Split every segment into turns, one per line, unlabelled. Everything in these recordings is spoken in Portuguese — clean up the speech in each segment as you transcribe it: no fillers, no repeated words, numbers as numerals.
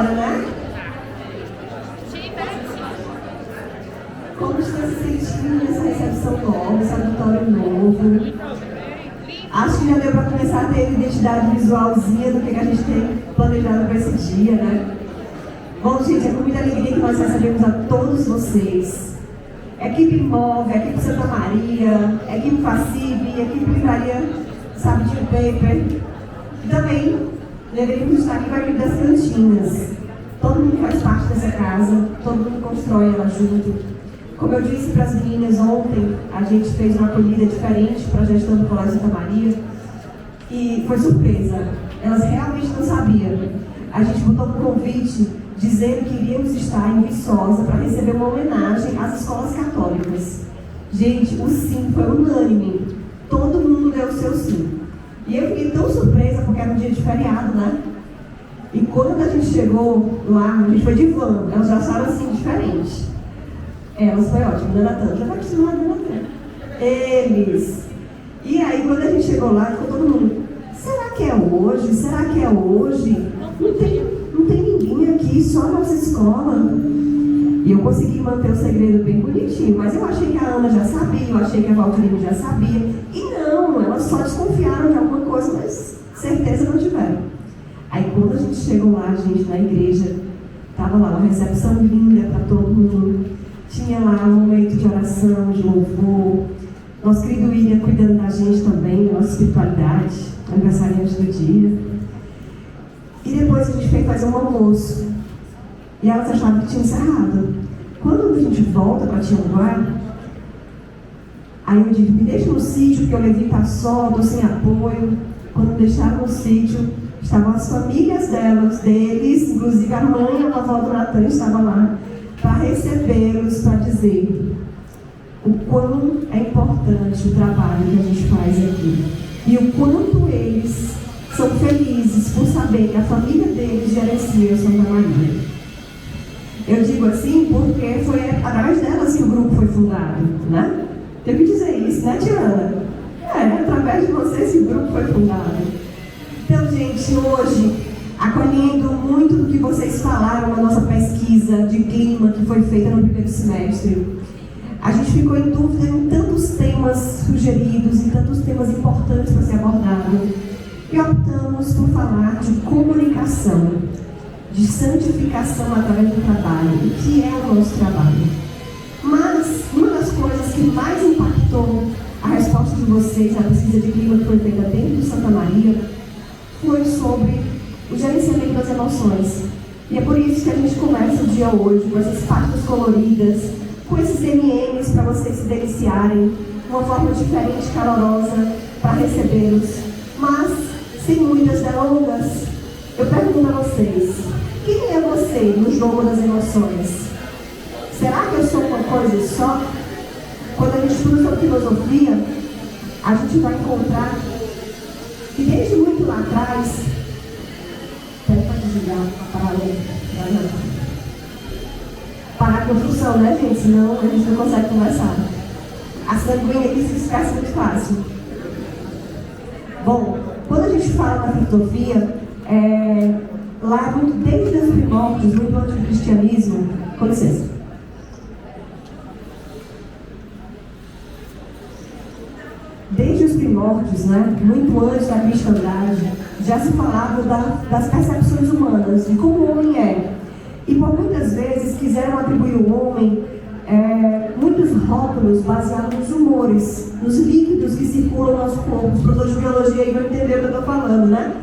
agora, né? Como está se sentindo nessa recepção nova, esse auditório novo? Acho que já deu para começar a ter identidade visualzinha do que a gente tem planejado para esse dia, né? Bom, gente, é com muita alegria que nós recebemos a todos vocês. Equipe Imóvel, Equipe Santa Maria, Equipe Facib, Equipe Livraria Sabidinho Paper. E também deveríamos estar aqui com a equipe das cantinas. Todo mundo faz parte dessa casa, todo mundo constrói ela junto. Como eu disse para as meninas ontem, a gente fez uma acolhida diferente para a gestão do Colégio Santa Maria e foi surpresa. Elas realmente não sabiam. A gente botou um convite dizendo que iríamos estar em Viçosa para receber uma homenagem às escolas católicas. Gente, o sim foi unânime. Todo mundo deu o seu sim. E eu fiquei tão surpresa porque era um dia de feriado, né? E quando a gente chegou lá, a gente foi de van, elas já acharam assim diferente. Elas foi ótimo, Dona Tânia, já vai acostumar, Dona Tânia. Eles. E aí, quando a gente chegou lá, ficou todo mundo, será que é hoje? Será que é hoje? Não tem ninguém aqui, só a nossa escola. E eu consegui manter o segredo bem bonitinho, mas eu achei que a Ana já sabia, eu achei que a Valdirine já sabia. E não, elas só desconfiaram de alguma coisa, mas certeza não tiveram. Aí quando a gente chegou lá, gente, na igreja, tava lá uma recepção linda para todo mundo. Tinha lá um momento de oração, de louvor. Nosso querido William cuidando da gente também, da nossa espiritualidade, aniversariante do dia. E depois a gente foi fazer um almoço. E elas achavam que tinha encerrado. Quando a gente volta para Tianguá, aí eu digo, me deixa no sítio, porque o Levi está só, estou sem apoio. Quando deixaram no sítio, estavam as famílias deles, inclusive a mãe e a avó do Natan estavam lá, para recebê-los, para dizer o quão é importante o trabalho que a gente faz aqui. E o quanto eles são felizes por saber que a família deles gerencia o Santa Maria. Eu digo assim porque foi através delas que o grupo foi fundado, né? Tenho que dizer isso, né, Tiana? Através de vocês que o grupo foi fundado. Então, gente, hoje, acolhendo muito do que vocês falaram na nossa pesquisa de clima que foi feita no primeiro semestre, a gente ficou em dúvida em tantos temas sugeridos, em tantos temas importantes para ser abordado, e optamos por falar de comunicação, de santificação através do trabalho, que é o nosso trabalho. Mas uma das coisas que mais impactou a resposta de vocês à pesquisa de clima que foi feita dentro do Santa Maria foi sobre o gerenciamento das emoções. E é por isso que a gente começa o dia hoje com essas pastas coloridas, com esses M&M's para vocês se deliciarem, uma forma diferente, calorosa, para recebê-los. Mas, sem muitas delongas, eu pergunto a vocês, quem é você no jogo das emoções? Será que eu sou uma coisa só? Quando a gente estuda sobre filosofia, a gente vai encontrar que desde muito lá atrás, para desligar a parada, parar a construção, né, gente? Senão a gente não consegue conversar. A sanguínea aqui se esquece muito fácil. Bom, quando a gente fala na filosofia, lá muito desde os primórdios, muito antes do cristianismo, com licença. Desde os primórdios, né, muito antes da cristandade, já se falava das percepções humanas, de como o homem é. E por muitas vezes quiseram atribuir ao homem muitos rótulos baseados nos humores, nos líquidos que circulam no nosso corpo. Os professores de biologia aí vão entender o que eu estou falando, né?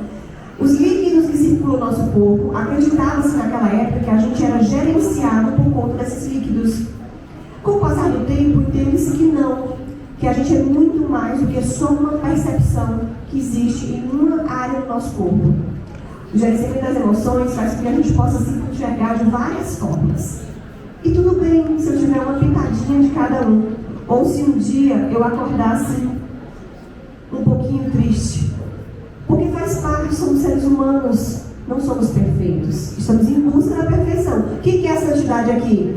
Os líquidos que circulam no nosso corpo, acreditava-se naquela época que a gente era gerenciado por conta desses líquidos. Com o passar do tempo, entende-se que não, que a gente é muito mais do que só uma percepção que existe em uma área do nosso corpo. O gerenciamento das emoções faz com que a gente possa se enxergar de várias formas. E tudo bem se eu tiver uma pitadinha de cada um, ou se um dia eu acordasse um pouquinho triste. Porque faz parte, somos seres humanos, não somos perfeitos. Estamos em busca da perfeição. O que é a santidade aqui?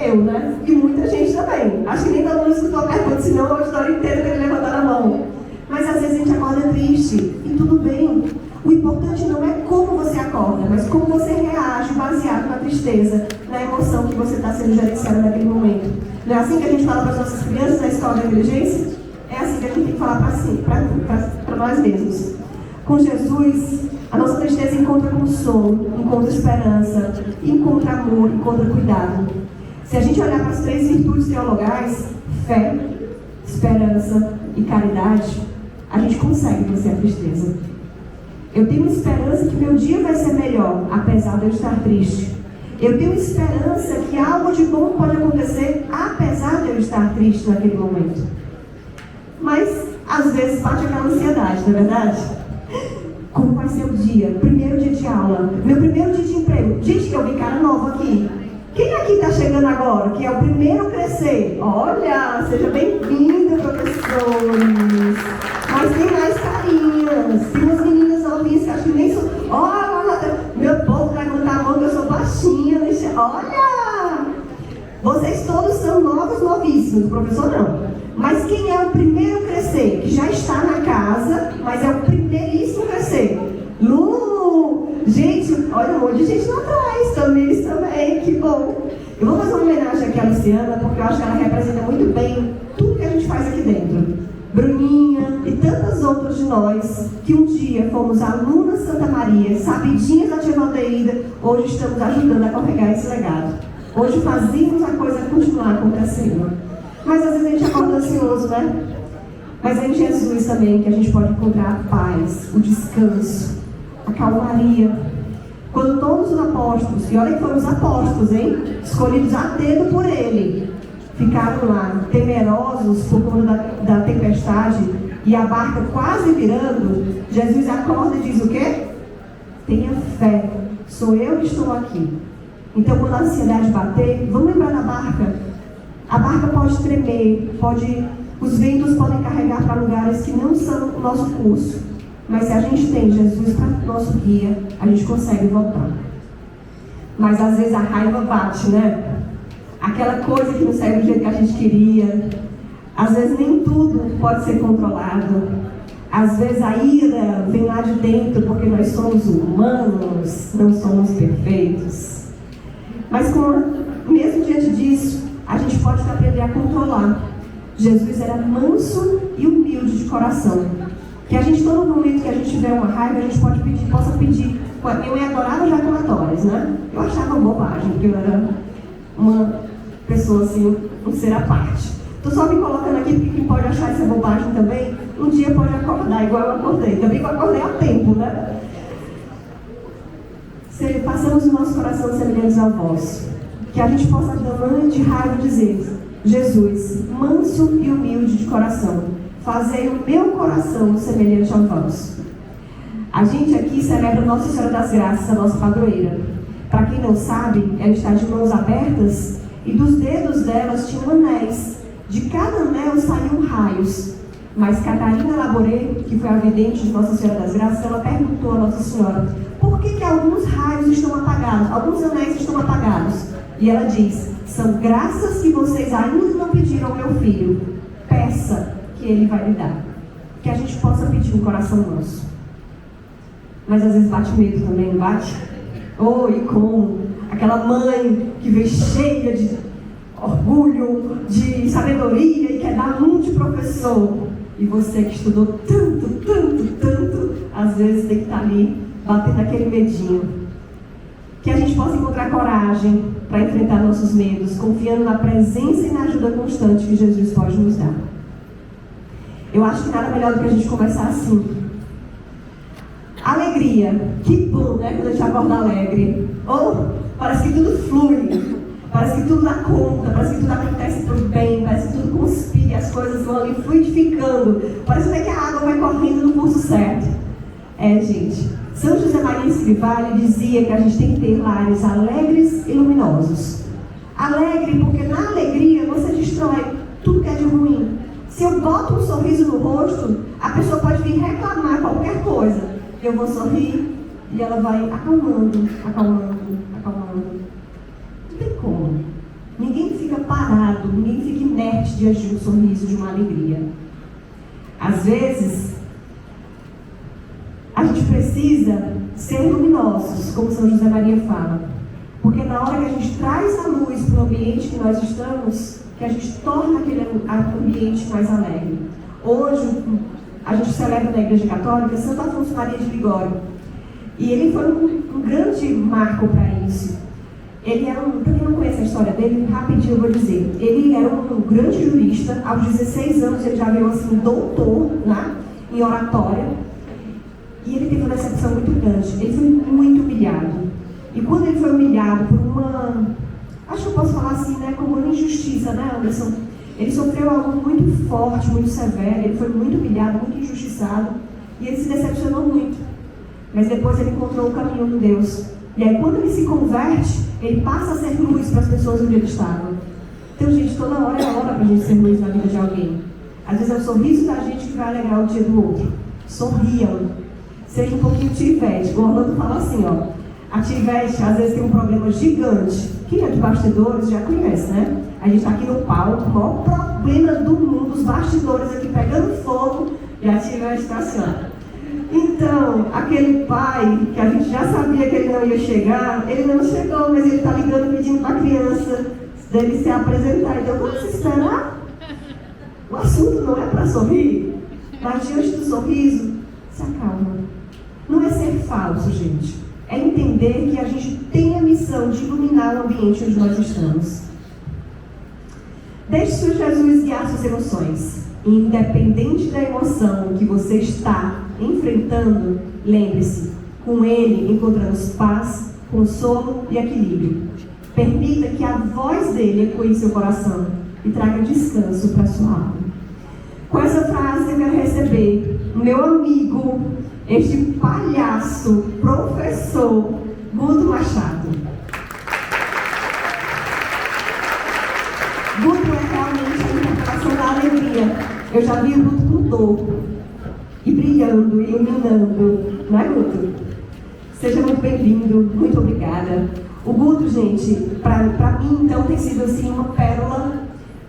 Eu, né? E muita gente também. Acho que nem todo mundo escutou a pergunta, senão a história inteira tem que levantar a mão. Mas às vezes a gente acorda triste, e tudo bem. O importante não é como você acorda acorda, mas como você reage baseado na tristeza, na emoção que você está sendo gerenciada naquele momento. Não é assim que a gente fala para as nossas crianças na escola de inteligência? É assim que a gente tem que falar para nós mesmos. Com Jesus, a nossa tristeza encontra consolo, encontra esperança, encontra amor, encontra cuidado. Se a gente olhar para as 3 virtudes teologais, fé, esperança e caridade, a gente consegue vencer a tristeza. Eu tenho esperança que meu dia vai ser melhor, apesar de eu estar triste. Eu tenho esperança que algo de bom pode acontecer, apesar de eu estar triste naquele momento. Mas, às vezes, bate aquela ansiedade, não é verdade? Como vai ser o dia? Primeiro dia de aula, meu primeiro dia de emprego. Gente, eu vi cara novo aqui. Quem aqui está chegando agora, que é o primeiro a crescer? Olha, seja bem-vindo, professores. Mas tem mais carinhas. Tem umas meninas novinhas que acho que nem são... Olha, meu povo levanta a mão que eu sou baixinha. Olha! Vocês todos são novos, novíssimos. O professor não. Mas quem é o primeiro a crescer? Que já está na casa, mas é o primeiríssimo a crescer. Lu! Gente, olha um monte de gente lá atrás. Tamires também, que bom. Eu vou fazer uma homenagem aqui à Luciana, porque eu acho que ela representa muito bem tudo que a gente faz aqui dentro. Bruninha e tantas outras de nós que um dia fomos alunas Santa Maria, sabidinhas da Tia Valdeída, hoje estamos ajudando a carregar esse legado. Hoje fazemos a coisa continuar acontecendo. Mas às vezes a gente acorda ansioso, né? Mas é em Jesus também que a gente pode encontrar a paz, o descanso, a calmaria. Quando todos os apóstolos, e olha que foram os apóstolos, hein? Escolhidos a dedo por ele, ficaram lá temerosos por conta da tempestade e a barca quase virando, Jesus acorda e diz o quê? Tenha fé, sou eu que estou aqui. Então quando a ansiedade bater, vamos lembrar da barca. A barca pode tremer, os ventos podem carregar para lugares que não são o nosso curso. Mas se a gente tem Jesus para nosso guia, a gente consegue voltar. Mas às vezes a raiva bate, né? Aquela coisa que não segue do jeito que a gente queria. Às vezes nem tudo pode ser controlado. Às vezes a ira vem lá de dentro porque nós somos humanos, não somos perfeitos. Mas mesmo diante disso, a gente pode aprender a controlar. Jesus era manso e humilde de coração. Que a gente, todo momento que a gente tiver uma raiva, a gente possa pedir. Eu adorava jaculatórias, né? Eu achava bobagem, porque eu era uma pessoa assim, um ser à parte. Tô só me colocando aqui porque quem pode achar isso bobagem também, um dia pode acordar igual eu acordei. Também que eu acordei a tempo, né? Passamos o nosso coração semelhantes ao vosso. Que a gente possa, diante de raiva, dizer: Jesus, manso e humilde de coração, fazei o meu coração semelhante ao vosso. A gente aqui celebra Nossa Senhora das Graças, a nossa padroeira. Para quem não sabe, ela está de mãos abertas e dos dedos delas tinham anéis. De cada anel saíam raios. Mas Catarina Laboré, que foi a vidente de Nossa Senhora das Graças, ela perguntou a Nossa Senhora: por que alguns raios estão apagados, alguns anéis estão apagados? E ela diz: são graças que vocês ainda não pediram ao meu filho. Peça que ele vai lhe dar. Que a gente possa pedir um coração nosso. Mas às vezes bate medo também, não bate? E como aquela mãe que veio cheia de orgulho, de sabedoria e quer dar de professor. E você que estudou tanto, às vezes tem que estar ali batendo aquele medinho. Que a gente possa encontrar coragem para enfrentar nossos medos, confiando na presença e na ajuda constante que Jesus pode nos dar. Eu acho que nada melhor do que a gente começar assim. Alegria. Que bom, né? Quando a gente acorda alegre. Parece que tudo flui. Parece que tudo dá conta. Parece que tudo acontece por bem. Parece que tudo conspira. As coisas vão ali fluidificando. Parece até que a água vai correndo no curso certo. Gente. São José Maria Escrivá dizia que a gente tem que ter lares alegres e luminosos. Alegre porque na alegria você destrói tudo que é de ruim. Se eu boto um sorriso no rosto, a pessoa pode vir reclamar qualquer coisa. Eu vou sorrir e ela vai acalmando. Não tem como. Ninguém fica parado, ninguém fica inerte diante de um sorriso, de uma alegria. Às vezes, a gente precisa ser luminosos, como São José Maria fala. Porque na hora que a gente traz a luz para o ambiente que nós estamos, que a gente torna aquele ambiente mais alegre. Hoje, a gente celebra na Igreja Católica Santo Afonso Maria de Ligório. E ele foi um grande marco para isso. Ele era para quem não conhece a história dele, rapidinho eu vou dizer. Ele era um grande jurista, aos 16 anos ele já veio assim, doutor, né, em oratória. E ele teve uma decepção muito grande. Ele foi muito humilhado. E quando ele foi humilhado por uma, acho que eu posso falar assim, né, como uma injustiça, né, Anderson? Ele sofreu algo muito forte, muito severo, ele foi muito humilhado, muito injustiçado, e ele se decepcionou muito. Mas depois ele encontrou o caminho de Deus. E aí quando ele se converte, ele passa a ser luz para as pessoas onde ele estava. Então, gente, toda hora é hora para a gente ser luz na vida de alguém. Às vezes é o sorriso da gente que vai alegrar o dia do outro. Sorriam. Seja um pouquinho tivete. O Orlando fala assim, ó. A tivete, às vezes, tem um problema gigante. Quem é de bastidores já conhece, né? A gente está aqui no palco, o maior problema do mundo, os bastidores aqui pegando fogo, e a tivete está assim, ó. Então, aquele pai, que a gente já sabia que ele não ia chegar, ele não chegou, mas ele está ligando pedindo para a criança dele se apresentar. Então, vamos esperar? O assunto não é para sorrir, mas diante do sorriso, se acalma. Não é ser falso, gente. É entender que a gente tem a missão de iluminar o ambiente onde nós estamos. Deixe seu Jesus guiar suas emoções. Independente da emoção que você está enfrentando, lembre-se, com Ele encontramos paz, consolo e equilíbrio. Permita que a voz dele ecoe em seu coração e traga descanso para sua alma. Com essa frase eu quero receber o meu amigo, este palhaço, professor Guto Machado. Guto é realmente a interpretação da alegria. Eu já vi o Guto com dor, e brilhando, iluminando, não é, Guto? Seja muito bem-vindo, muito obrigada. O Guto, gente, para mim, então, tem sido assim uma pérola,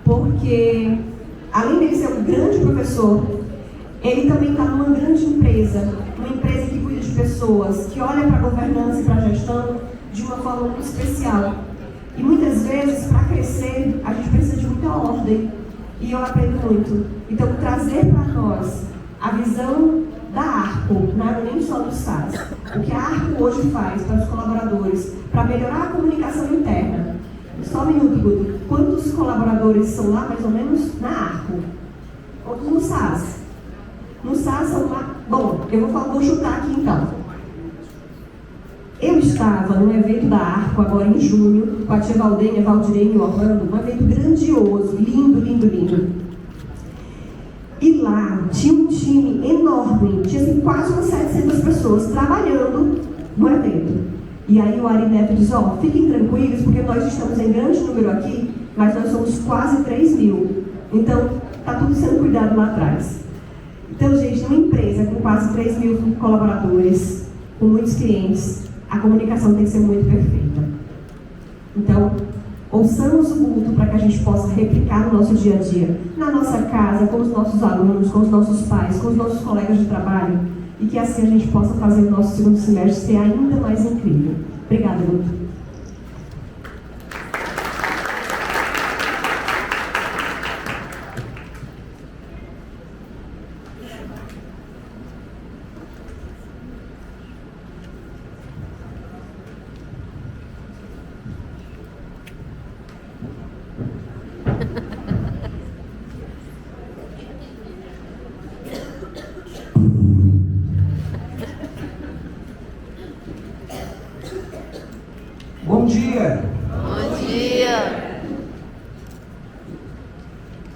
porque além dele ser um grande professor, ele também está numa grande empresa, uma empresa que cuida de pessoas, que olha para a governança e para a gestão de uma forma muito especial. E muitas vezes, para crescer, a gente precisa de muita ordem. E eu aprendo muito. Então, trazer para nós a visão da Arco, não é nem só do SAS, o que a Arco hoje faz para os colaboradores, para melhorar a comunicação interna. Só um minuto, Guto. Quantos colaboradores são lá, mais ou menos, na Arco? Ou no SAS? No SAS são lá... Bom, eu vou chutar aqui então. Eu estava num evento da Arco, agora em junho, com a tia Valdênia, Valdirene e Orlando, um evento grandioso, lindo, lindo, lindo. E lá tinha um time enorme, tinha assim, quase umas 700 pessoas trabalhando no evento. E aí o Ari Neto diz, ó, fiquem tranquilos, porque nós estamos em grande número aqui, mas nós somos quase 3.000. Então, está tudo sendo cuidado lá atrás. Então, gente, numa empresa com quase 3.000 colaboradores, com muitos clientes, a comunicação tem que ser muito perfeita. Então, ouçamos o Guto para que a gente possa replicar no nosso dia a dia, na nossa casa, com os nossos alunos, com os nossos pais, com os nossos colegas de trabalho, e que assim a gente possa fazer o nosso segundo semestre ser ainda mais incrível. Obrigada, Guto.
Bom dia!
Bom dia!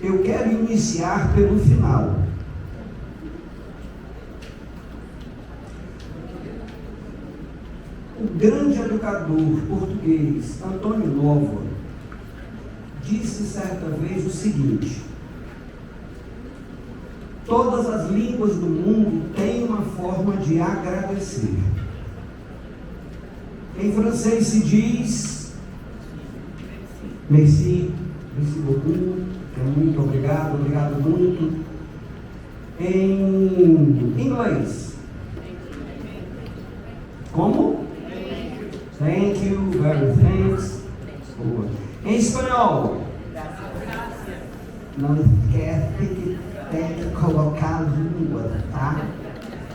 Eu quero iniciar pelo final. O grande educador português Antônio Nova disse certa vez o seguinte: todas as línguas do mundo têm uma forma de agradecer. Em francês se diz merci, merci beaucoup, muito obrigado, obrigado muito. Em inglês, Como? Thank you, very thanks. Boa. Em espanhol? Não esquece que tem que colocar a língua, tá?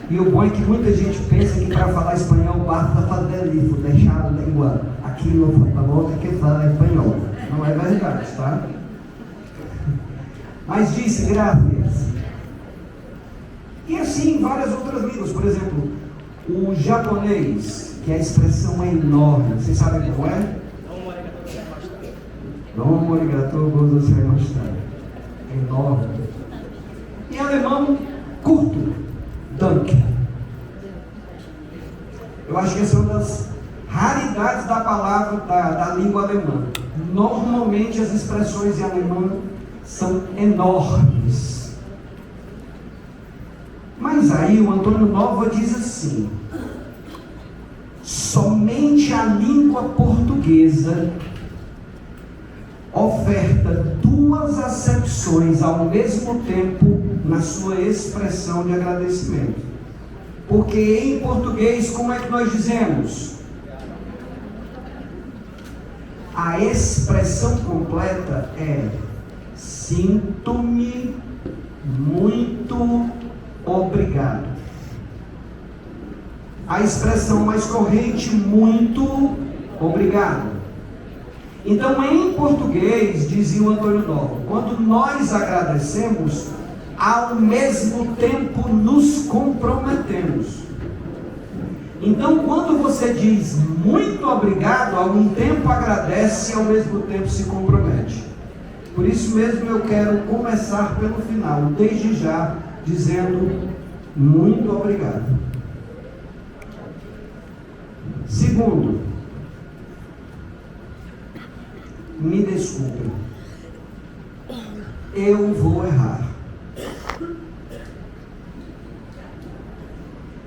E o bom é que muita gente pensa que para falar espanhol basta fazer isso, deixar a língua aqui no boca que fala espanhol. Não é verdade, tá? Mas disse graças. E assim várias outras línguas. Por exemplo, o japonês, que a expressão é enorme. Vocês sabem qual é? Domo arigatou gozaimashita. Enorme. Em alemão, curto. Danke. Eu acho que essa é uma das raridades da palavra, da língua alemã. Normalmente as expressões em alemão são enormes. Mas aí o Antônio Nova diz assim: somente a língua portuguesa oferta duas acepções ao mesmo tempo na sua expressão de agradecimento. Porque em português, como é que nós dizemos? A expressão completa é: sinto-me muito obrigado. A expressão mais corrente, muito obrigado. Então, em português, dizia o Antônio Nova, quando nós agradecemos, ao mesmo tempo nos comprometemos. Então, quando você diz muito obrigado, ao mesmo tempo agradece e ao mesmo tempo se compromete. Por isso mesmo eu quero começar pelo final, desde já, dizendo muito obrigado. Segundo, me desculpem, eu vou errar.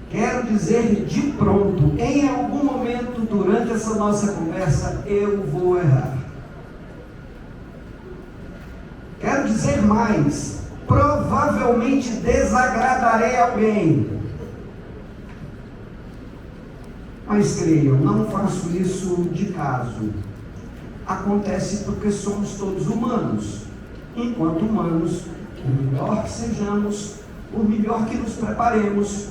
Quero dizer de pronto, em algum momento durante essa nossa conversa, eu vou errar. Quero dizer mais, provavelmente desagradarei alguém. Mas creiam, não faço isso de caso. Acontece porque somos todos humanos. Enquanto humanos, por melhor que sejamos, por melhor que nos preparemos,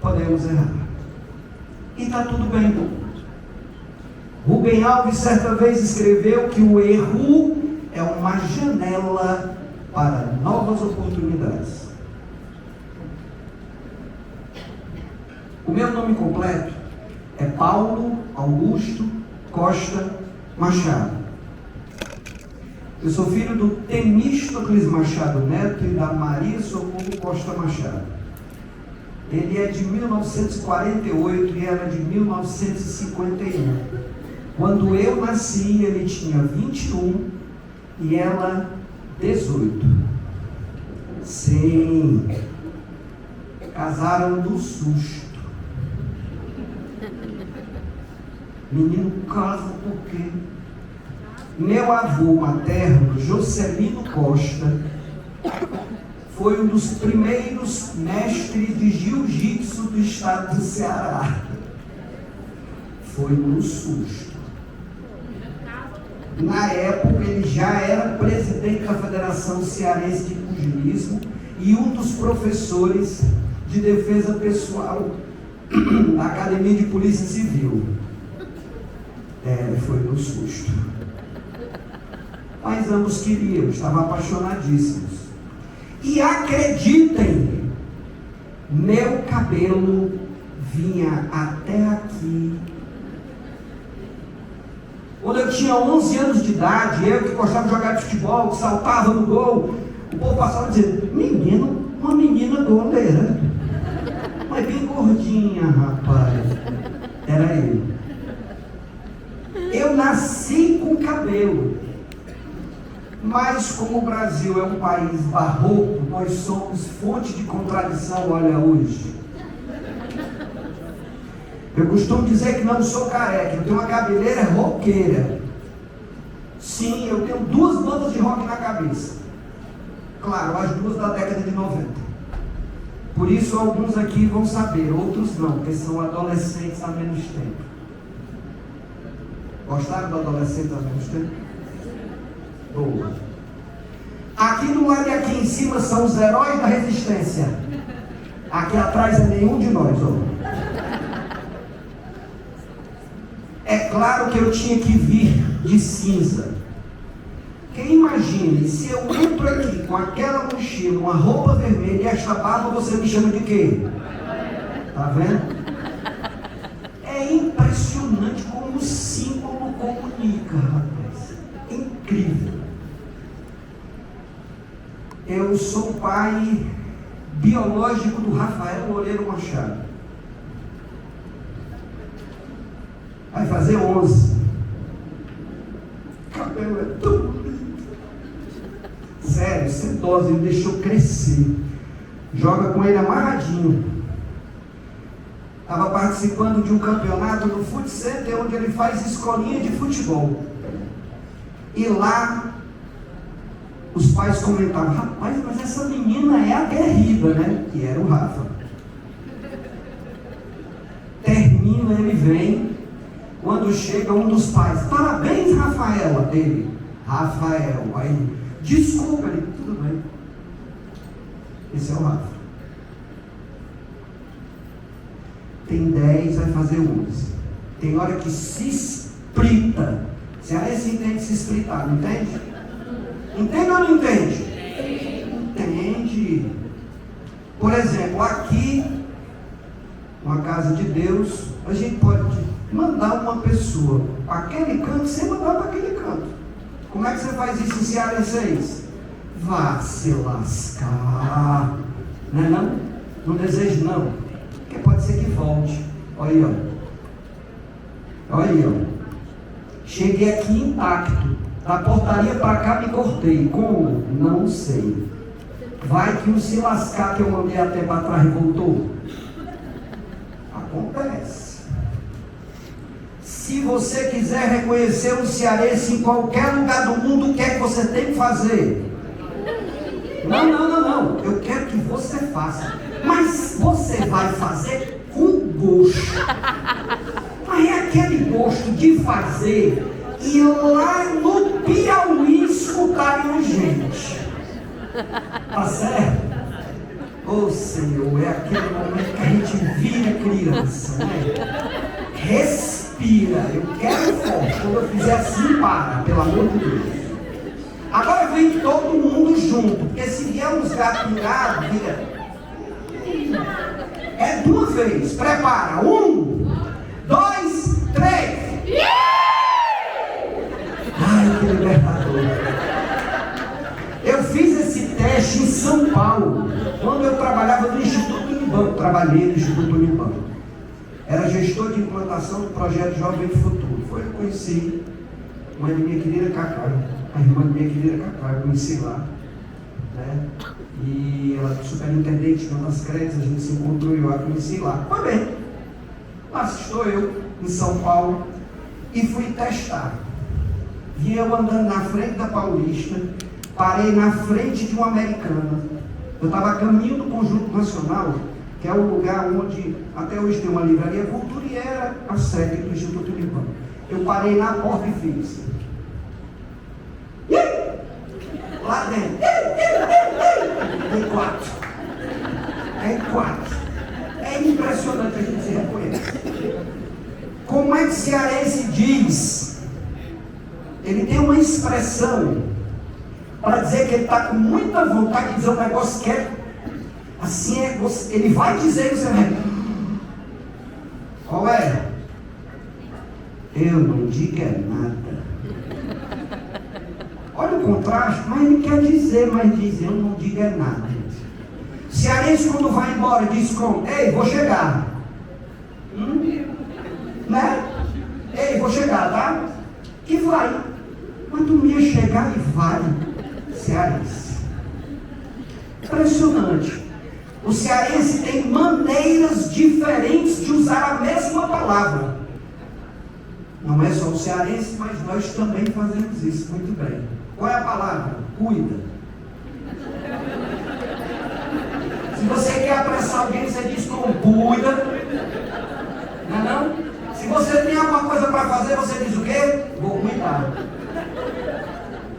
podemos errar. E está tudo bem. Rubem Alves certa vez escreveu que o erro é uma janela para novas oportunidades. O meu nome completo é Paulo Augusto Costa Machado. Eu sou filho do Temístocles Machado Neto e da Maria Socorro Costa Machado. Ele é de 1948 e ela de 1951. Quando eu nasci, ele tinha 21 e ela 18. Sim, casaram do susto. Menino casa por quê? Meu avô materno, Jocelino Costa, foi um dos primeiros mestres de jiu-jitsu do estado do Ceará. Foi no susto. Na época ele já era presidente da Federação Cearense de Pugilismo e um dos professores de defesa pessoal da Academia de Polícia Civil. Foi no susto. Mas ambos queriam, estavam apaixonadíssimos. E acreditem, meu cabelo vinha até aqui. Quando eu tinha 11 anos de idade, eu que gostava de jogar de futebol, que saltava no gol, o povo passava dizendo: menino, uma menina goleira. Mas bem gordinha, rapaz. Era eu. Eu nasci com cabelo. Mas como o Brasil é um país barroco, nós somos fonte de contradição, olha hoje. Eu costumo dizer que não sou careca, eu tenho uma cabeleira roqueira. Sim, eu tenho 2 bandas de rock na cabeça. Claro, as 2 da década de 90. Por isso alguns aqui vão saber, outros não, porque são adolescentes há menos tempo. Gostaram do adolescente há menos tempo? Boa. Aqui do lado e aqui em cima são os heróis da resistência. Aqui atrás é nenhum de nós, ó. É claro que eu tinha que vir de cinza. Porque imagine, se eu entro aqui com aquela mochila, uma roupa vermelha e esta barba, você me chama de quê? Tá vendo? É impressionante como o símbolo comunica, rapaz. Incrível. Eu sou o pai biológico do Rafael Loureiro Machado. Vai fazer 11. Cabelo é tão bonito. Sério, sedoso, ele deixou crescer. Joga com ele amarradinho. Estava participando de um campeonato no Foot Center, onde ele faz escolinha de futebol. E lá, os pais comentavam: rapaz, mas essa menina é aguerrida, né? Que era o Rafa. Termina, ele vem. Quando chega um dos pais: parabéns, Rafaela. Ele: Rafael. Aí: desculpa. Ele: tudo bem. Esse é o Rafa. Tem 10, vai fazer 11. Tem hora que se esprita. Se a esse entende se espritar, não entende? Entende ou não entende? Entende. Por exemplo, aqui, uma casa de Deus, a gente pode mandar uma pessoa para aquele canto sem mandar para aquele canto. Como é que você faz isso em Cearense? Vá se lascar. Não é não? Não desejo não. Porque pode ser que volte. Olha aí, ó. Olha aí, ó. Cheguei aqui intacto. Da portaria para cá me cortei. Como? Não sei. Vai que o se lascar que eu mandei até para trás voltou. Acontece. Se você quiser reconhecer um cearense em qualquer lugar do mundo, o que é que você tem que fazer? Não. Eu quero que você faça. Mas você vai fazer com gosto. Mas é aquele gosto de fazer e lá no Piauí escutarem a gente. Tá certo? Ô Senhor, é aquele momento que a gente vira criança, né? Respira. Eu quero forte. Quando eu fizer assim, para, pelo amor de Deus. Agora vem todo mundo junto, porque se vier uns gatos pirados, vira. É de uma vez. Prepara. 1, 2, 3. Ai, que libertador. Eu fiz esse teste em São Paulo, quando eu trabalhava no Instituto Unibanco. Trabalhei no Instituto Unibanco. Era gestor de implantação do projeto Jovem Futuro. Foi que eu conheci uma minha querida Cacá, a irmã minha querida Cacá, eu conheci lá, né? E ela é superintendente de uma das creches, a gente se encontrou e eu a conheci lá. Foi bem. Lá estou eu, em São Paulo, e fui testar. Vi eu andando na frente da Paulista, parei na frente de uma americana. Eu estava a caminho do Conjunto Nacional, que é o lugar onde até hoje tem uma livraria Cultura e era a sede do Instituto Unibanco. Eu parei na porta e fiz. Lá dentro. Em 4. É em 4. É impressionante, a gente se reconhece. Como é que cearense diz? Ele tem uma expressão para dizer que ele está com muita vontade de dizer um negócio que é assim, ele vai dizer e você vai. Qual é? Eu não digo é nada. Olha o contraste, mas ele quer dizer, mas diz, eu não digo é nada. Cearense quando vai embora diz como? Ei, vou chegar. Né? Ei, vou chegar, tá? Que vai. Mas tu ia chegar e vai. Cearense. Impressionante. O cearense tem maneiras diferentes de usar a mesma palavra. Não é só o cearense, mas nós também fazemos isso muito bem. Qual é a palavra? Cuida. Se você quer apressar alguém, você diz como cuida. Não é não? Se você tem alguma coisa para fazer, você diz o quê? Vou cuidar.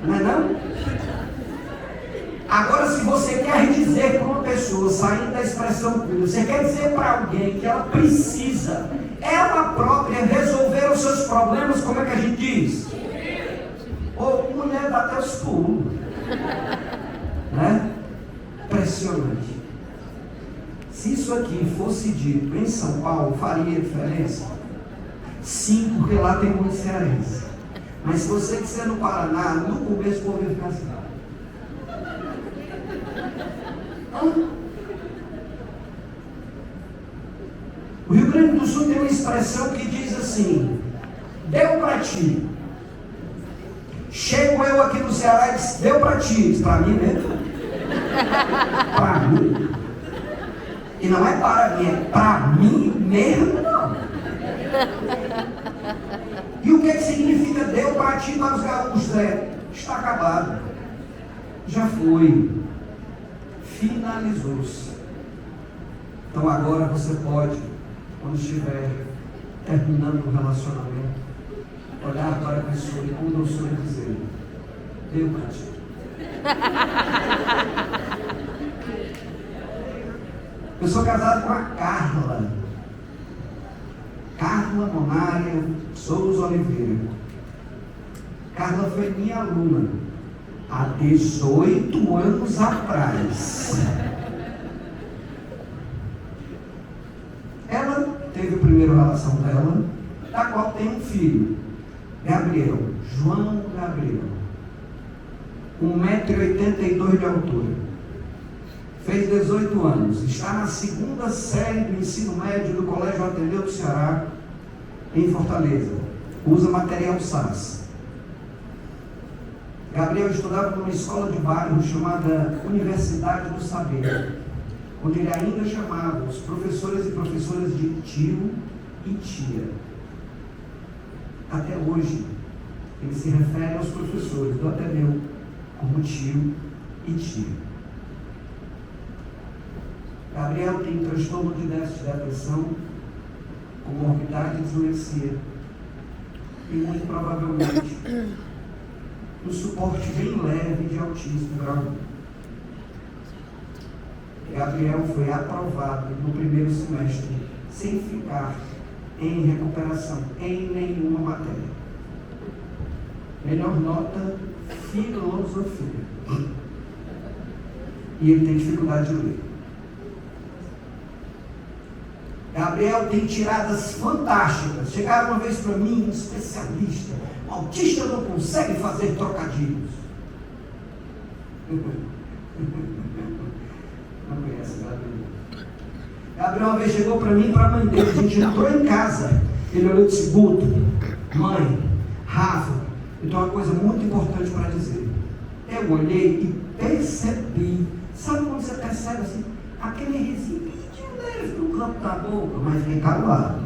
Não é não? Agora, se você quer dizer para uma pessoa, saindo da expressão cuida, você quer dizer para alguém que ela precisa, ela própria, resolver os seus problemas, como é que a gente diz? Ou mulher dá até os pulos. Né? Impressionante. Se isso aqui fosse dito em São Paulo, faria diferença? Sim, porque lá tem muito cearense. Mas se você disser no Paraná, no começo o povo ia ficar assim. O Rio Grande do Sul tem uma expressão que diz assim: deu para ti. Chego eu aqui no Ceará e disse, deu para ti. Diz, para mim mesmo. Para mim. E não é para mim, é para mim mesmo, não. E o que significa deu para ti para os gaúchos? Está acabado. Já foi. Finalizou-se. Então agora você pode, quando estiver terminando o relacionamento, olhar para a pessoa e com doçura dizer, deu para ti. Eu sou casado com a Carla Monária Souza Oliveira. Carla foi minha aluna há 18 anos atrás. Ela teve a primeira relação dela, da qual tem um filho, Gabriel, João Gabriel, 1,82 m de altura, fez 18 anos, está na 2ª série do ensino médio do Colégio Ateneu do Ceará, em Fortaleza, usa material SAS. Gabriel estudava numa escola de bairro chamada Universidade do Saber, onde ele ainda chamava os professores e professoras de tio e tia. Até hoje, ele se refere aos professores do Ateneu como tio e tia. Gabriel tem transtorno de déficit de atenção, comorbidade e dislexia. E muito provavelmente um suporte bem leve de autismo grau 1. Gabriel foi aprovado no primeiro semestre, sem ficar em recuperação, em nenhuma matéria. Melhor nota, filosofia. E ele tem dificuldade de ler. Gabriel tem tiradas fantásticas. Chegaram uma vez para mim, um especialista. O autista não consegue fazer trocadilhos. Não conhece Gabriel. Gabriel uma vez chegou para mim e para a mãe dele. A gente entrou em casa. Ele olhou e disse, Guto, mãe, Rafa, eu tenho uma coisa muito importante para dizer. Eu olhei e percebi. Sabe quando você percebe assim? Aquele risinho leve no canto da boca, mas vem calado.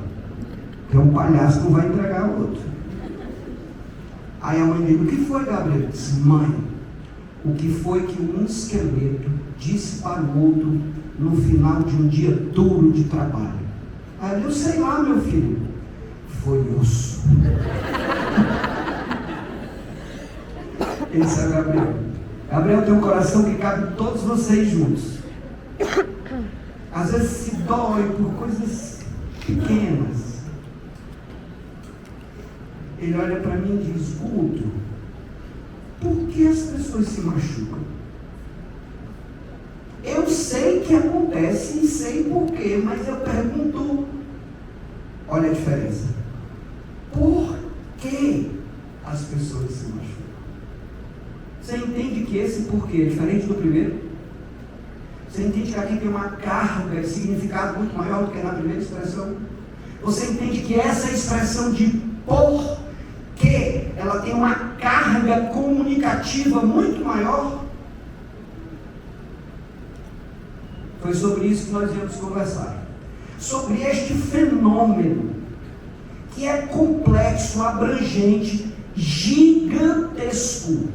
Porque um palhaço não vai entregar o outro. Aí a mãe dele, o que foi, Gabriel? Eu disse, mãe, o que foi que um esqueleto disse para o outro no final de um dia duro de trabalho? Aí eu sei lá, meu filho. Foi osso. Esse é o Gabriel. Gabriel tem um coração que cabe todos vocês juntos. Às vezes se dói por coisas pequenas. Ele olha para mim e diz, Guto, por que as pessoas se machucam? Eu sei que acontece e sei por quê, mas eu pergunto, olha a diferença. Por que as pessoas se machucam? Você entende que esse porquê é diferente do primeiro? Você entende que aqui tem uma carga de significado muito maior do que na primeira expressão? Você entende que essa expressão de porquê, ela tem uma carga comunicativa muito maior? Foi sobre isso que nós íamos conversar. Sobre este fenômeno, que é complexo, abrangente, gigantesco,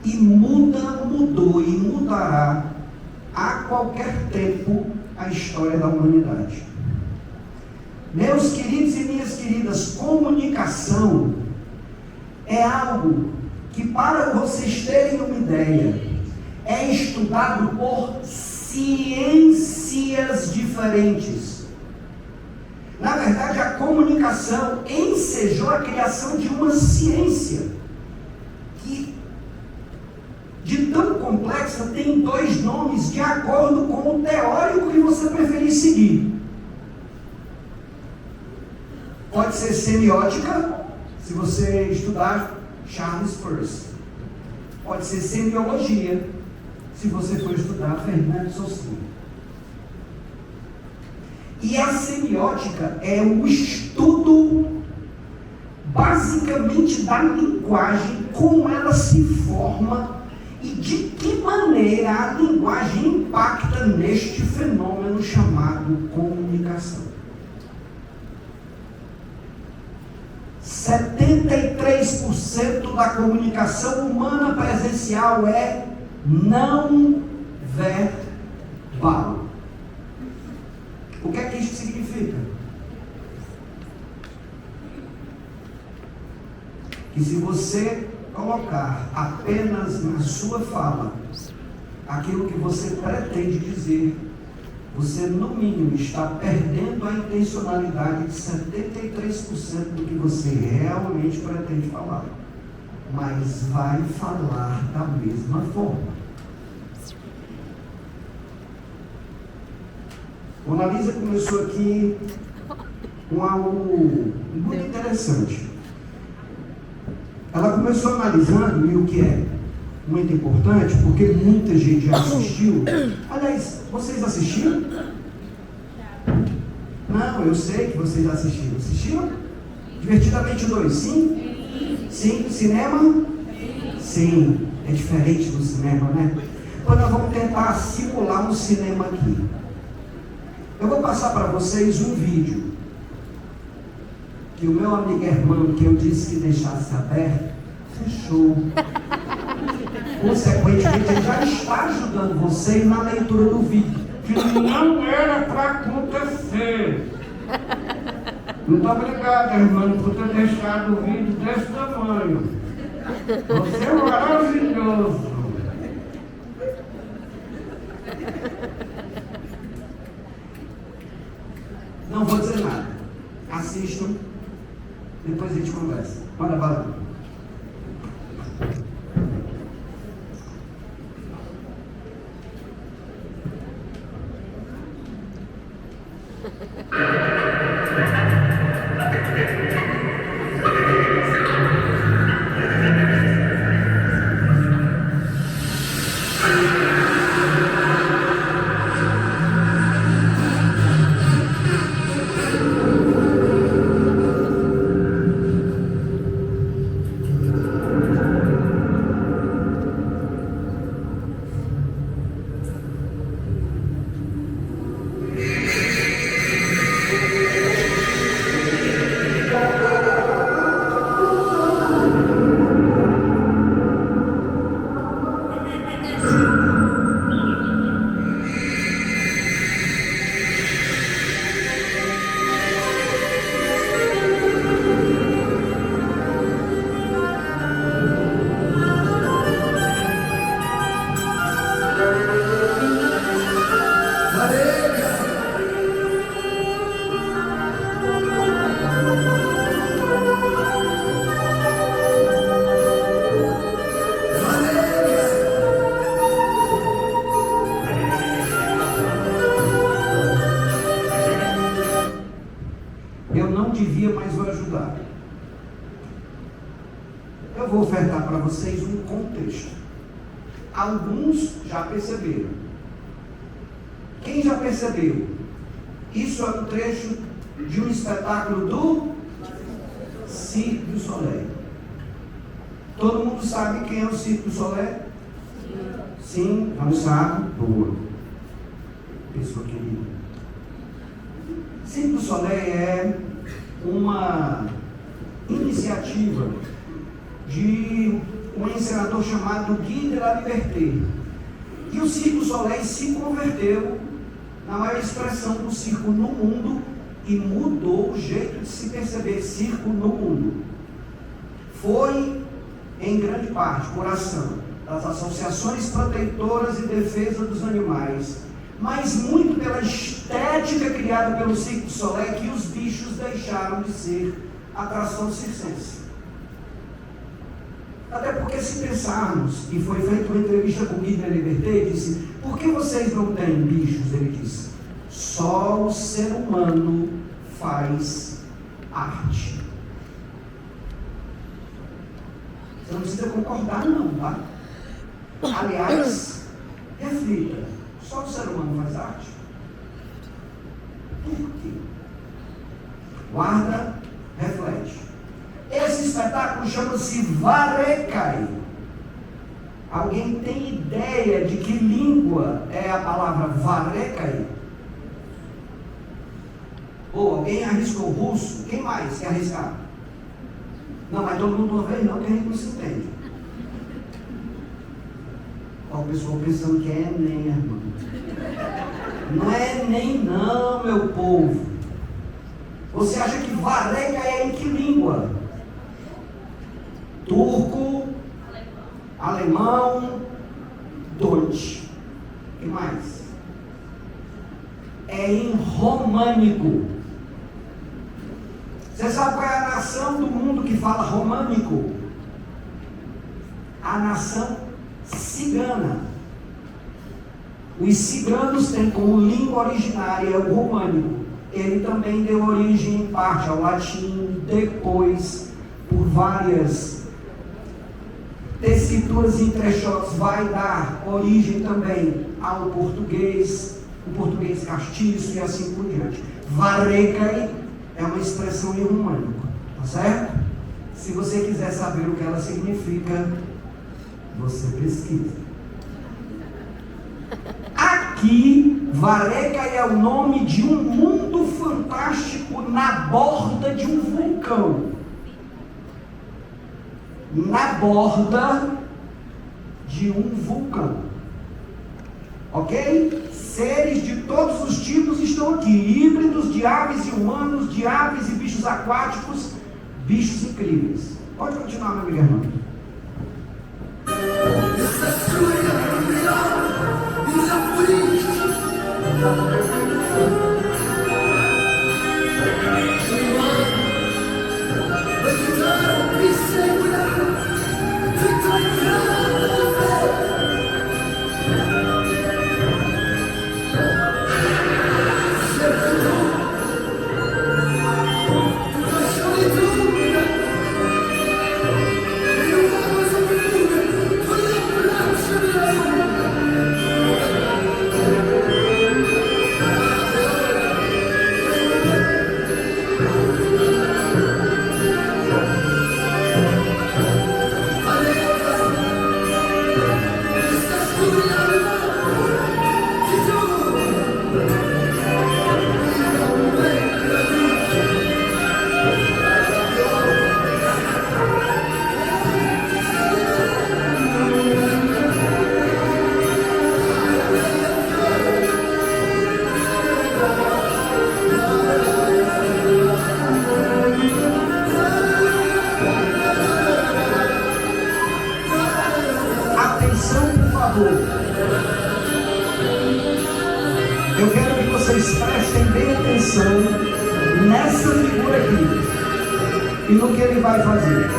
e mudou e mudará a qualquer tempo a história da humanidade. Meus queridos e minhas queridas, comunicação é algo que, para vocês terem uma ideia, é estudado por ciências diferentes. Na verdade, a comunicação ensejou a criação de uma ciência que, de tão complexa, tem 2 nomes de acordo com o teórico que você preferir seguir. Pode ser semiótica, se você estudar Charles Peirce. Pode ser semiologia, se você for estudar Fernando Saussure. E a semiótica é o estudo, basicamente, da linguagem, como ela se forma e de que maneira a linguagem impacta neste fenômeno chamado comunicação. 73% da comunicação humana presencial é não verbal. O que é que isso significa? Que se você colocar apenas na sua fala aquilo que você pretende dizer, você no mínimo está perdendo a intencionalidade de 73% do que você realmente pretende falar, mas vai falar da mesma forma. Mona Lisa começou aqui com algo muito interessante. Ela começou analisando, e o que é muito importante, porque muita gente já assistiu. Aliás, vocês assistiram? Não, eu sei que vocês assistiram. Assistiram? Divertidamente 2, sim? Sim. Cinema? Sim. É diferente do cinema, né? Então nós vamos tentar simular um cinema aqui. Eu vou passar para vocês um vídeo que o meu amigo Hermano, que eu disse que deixasse aberto, fechou. Consequentemente, ele já está ajudando vocês na leitura do vídeo, que não era para acontecer. Muito obrigado, Hermano, por ter deixado o vídeo desse tamanho. Você é maravilhoso. Não vou dizer nada. Assistam. Depois a gente conversa. Bora, bora. Eu não devia, mas vou ajudar. Eu vou ofertar para vocês um contexto. Alguns já perceberam. Quem já percebeu? Isso é um trecho de um espetáculo do Cirque du Soleil. Todo mundo sabe quem é o Cirque du Soleil? Sim, não sabe? Boa. Pessoa querida. Cirque du Soleil é uma iniciativa de um encenador chamado Guy de la Liberté. E o Cirque du Soleil se converteu na maior expressão do circo no mundo e mudou o jeito de se perceber circo no mundo. Foi, em grande parte, por ação das associações protetoras e defesa dos animais, mas muito pela estética criada pelo Cirque du Soleil, que os bichos deixaram de ser atração circense. Até porque, se pensarmos, e foi feita uma entrevista com o Guy de Liberté, ele disse: por que vocês não têm bichos? Ele disse: só o ser humano faz arte. Você não precisa concordar não, tá? Aliás, reflita: só o ser humano faz arte? Por quê? Guarda, reflete. Esse espetáculo chama-se Varekai. Alguém tem ideia de que língua é a palavra Varekai? Ou alguém arriscou russo? Quem mais quer arriscar? Não, mas todo mundo uma vez não, que a gente não se entende. Ó, o pessoal pensando que é Enem, irmão. Não é Enem não, meu povo. Você acha que Varekai é em que língua? Turco, alemão, Deutsch. O que mais? É em românico. Você sabe qual é a nação do mundo que fala românico? A nação cigana. Os ciganos têm como língua originária o românico. Ele também deu origem em parte ao latim, depois, por várias tessituras e entrechoques, vai dar origem também ao português, o português castiço e assim por diante. Varekai é uma expressão em românico, tá certo? Se você quiser saber o que ela significa, você pesquisa. Aqui, Varekai é o nome de um mundo fantástico na borda de um vulcão. Na borda de um vulcão. Ok? Seres de todos os tipos estão aqui. Híbridos de aves e humanos, de aves e bichos aquáticos, bichos incríveis. Pode continuar, meu amigo irmão. Eu quero que vocês prestem bem atenção nessa figura aqui e no que ele vai fazer.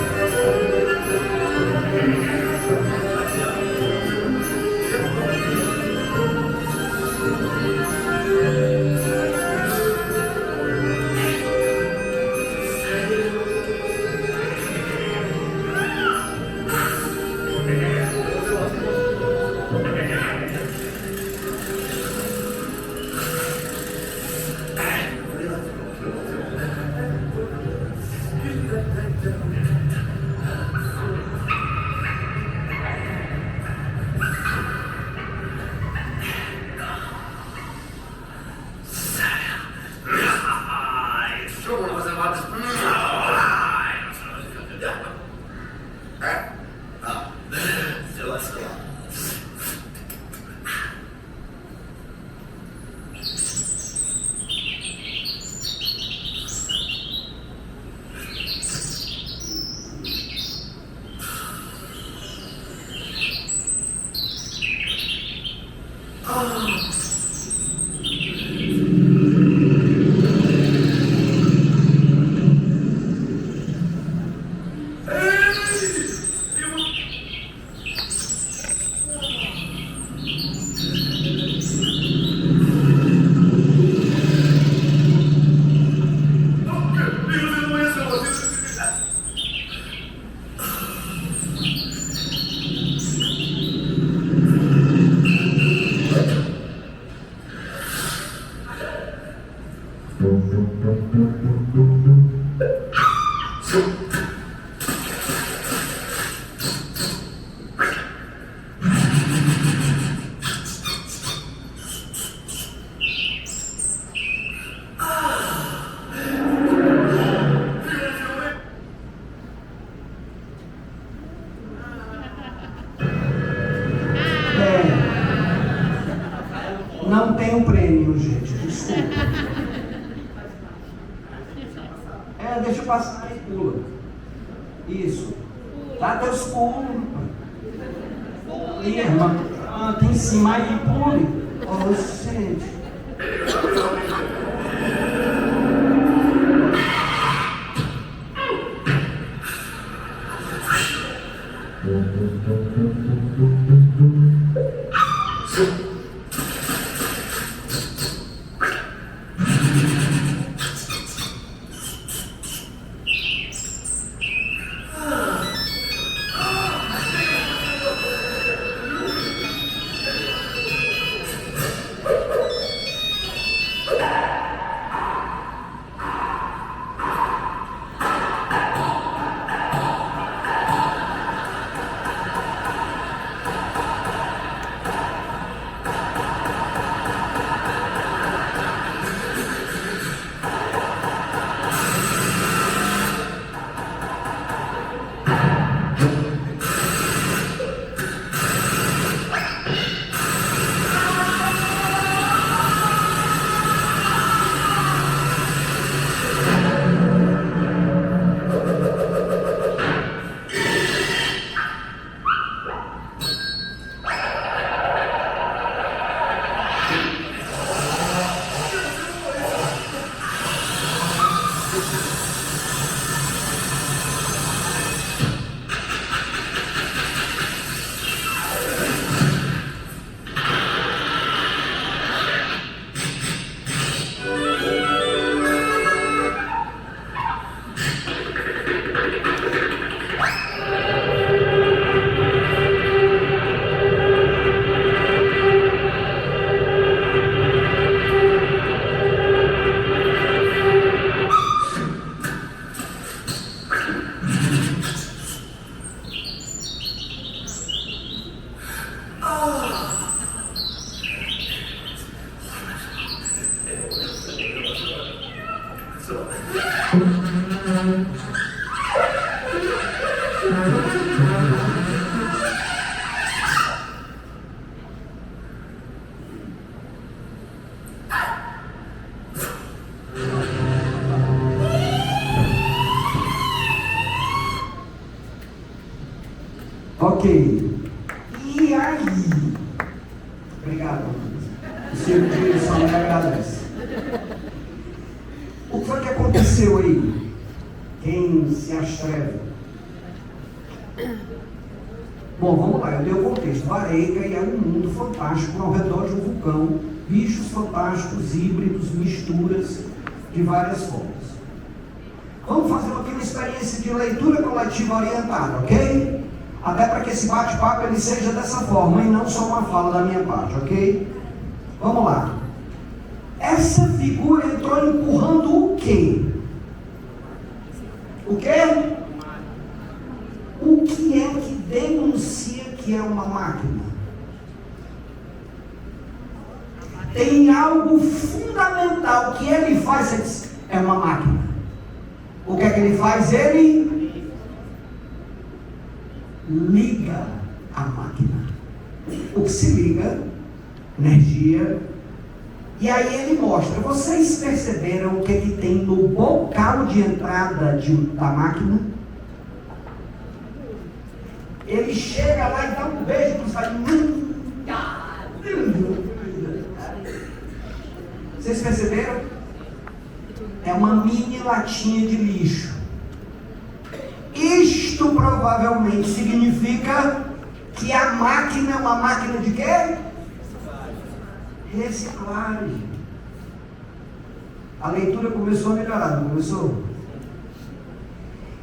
Não tem o prêmio, gente, desculpa. Deixa eu passar e pula. Isso. Dá teus pulos. E irmã, tem em cima aí, pule. Oh, gente. Ok. E aí? Obrigado. O seu direção me agradece. O que foi que aconteceu aí? Quem se atreve? Bom, vamos lá, eu dei o contexto. Vareiga é um mundo fantástico ao redor de um vulcão, bichos fantásticos, híbridos, misturas de várias formas. Vamos fazer aqui uma experiência de leitura coletiva orientada, ok? Até para que esse bate-papo ele seja dessa forma e não só uma fala da minha parte, ok? Vamos lá. Essa figura entrou empurrando o quê? O quê? O que é que denuncia que é uma máquina? Tem algo fundamental que ele faz, é uma máquina. O que é que ele faz? Ele liga a máquina. O que se liga, energia. E aí ele mostra. Vocês perceberam o que é que tem no bocal de entrada da máquina? Ele chega lá e dá um beijo para os velhos. Vocês perceberam? É uma mini latinha de lixo. Isto provavelmente significa que a máquina é uma máquina de quê? Reciclagem. A leitura começou a melhorar, não começou?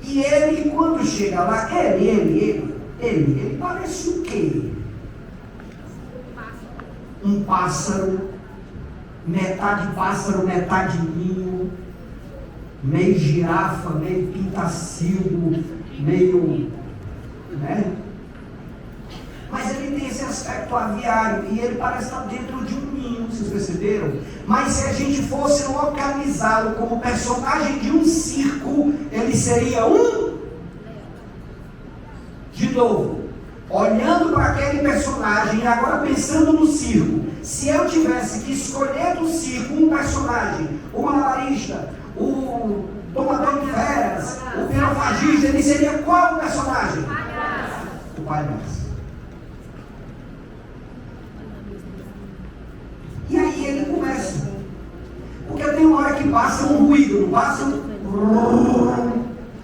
E ele, quando chega lá, ele parece o quê? Um pássaro, metade ninho, meio girafa, meio pintacilgo, meio, né? Mas ele tem esse aspecto aviário e ele parece estar dentro de um ninho, vocês perceberam? Mas se a gente fosse localizá-lo como personagem de um circo, ele seria um? De novo, olhando para aquele personagem e agora pensando no circo, se eu tivesse que escolher do circo um personagem, o malabarista, o tomador de feras, o pirofagista, ele seria qual personagem? O palhaço. E aí ele começa. Porque tem uma hora que passa um ruído, não passa?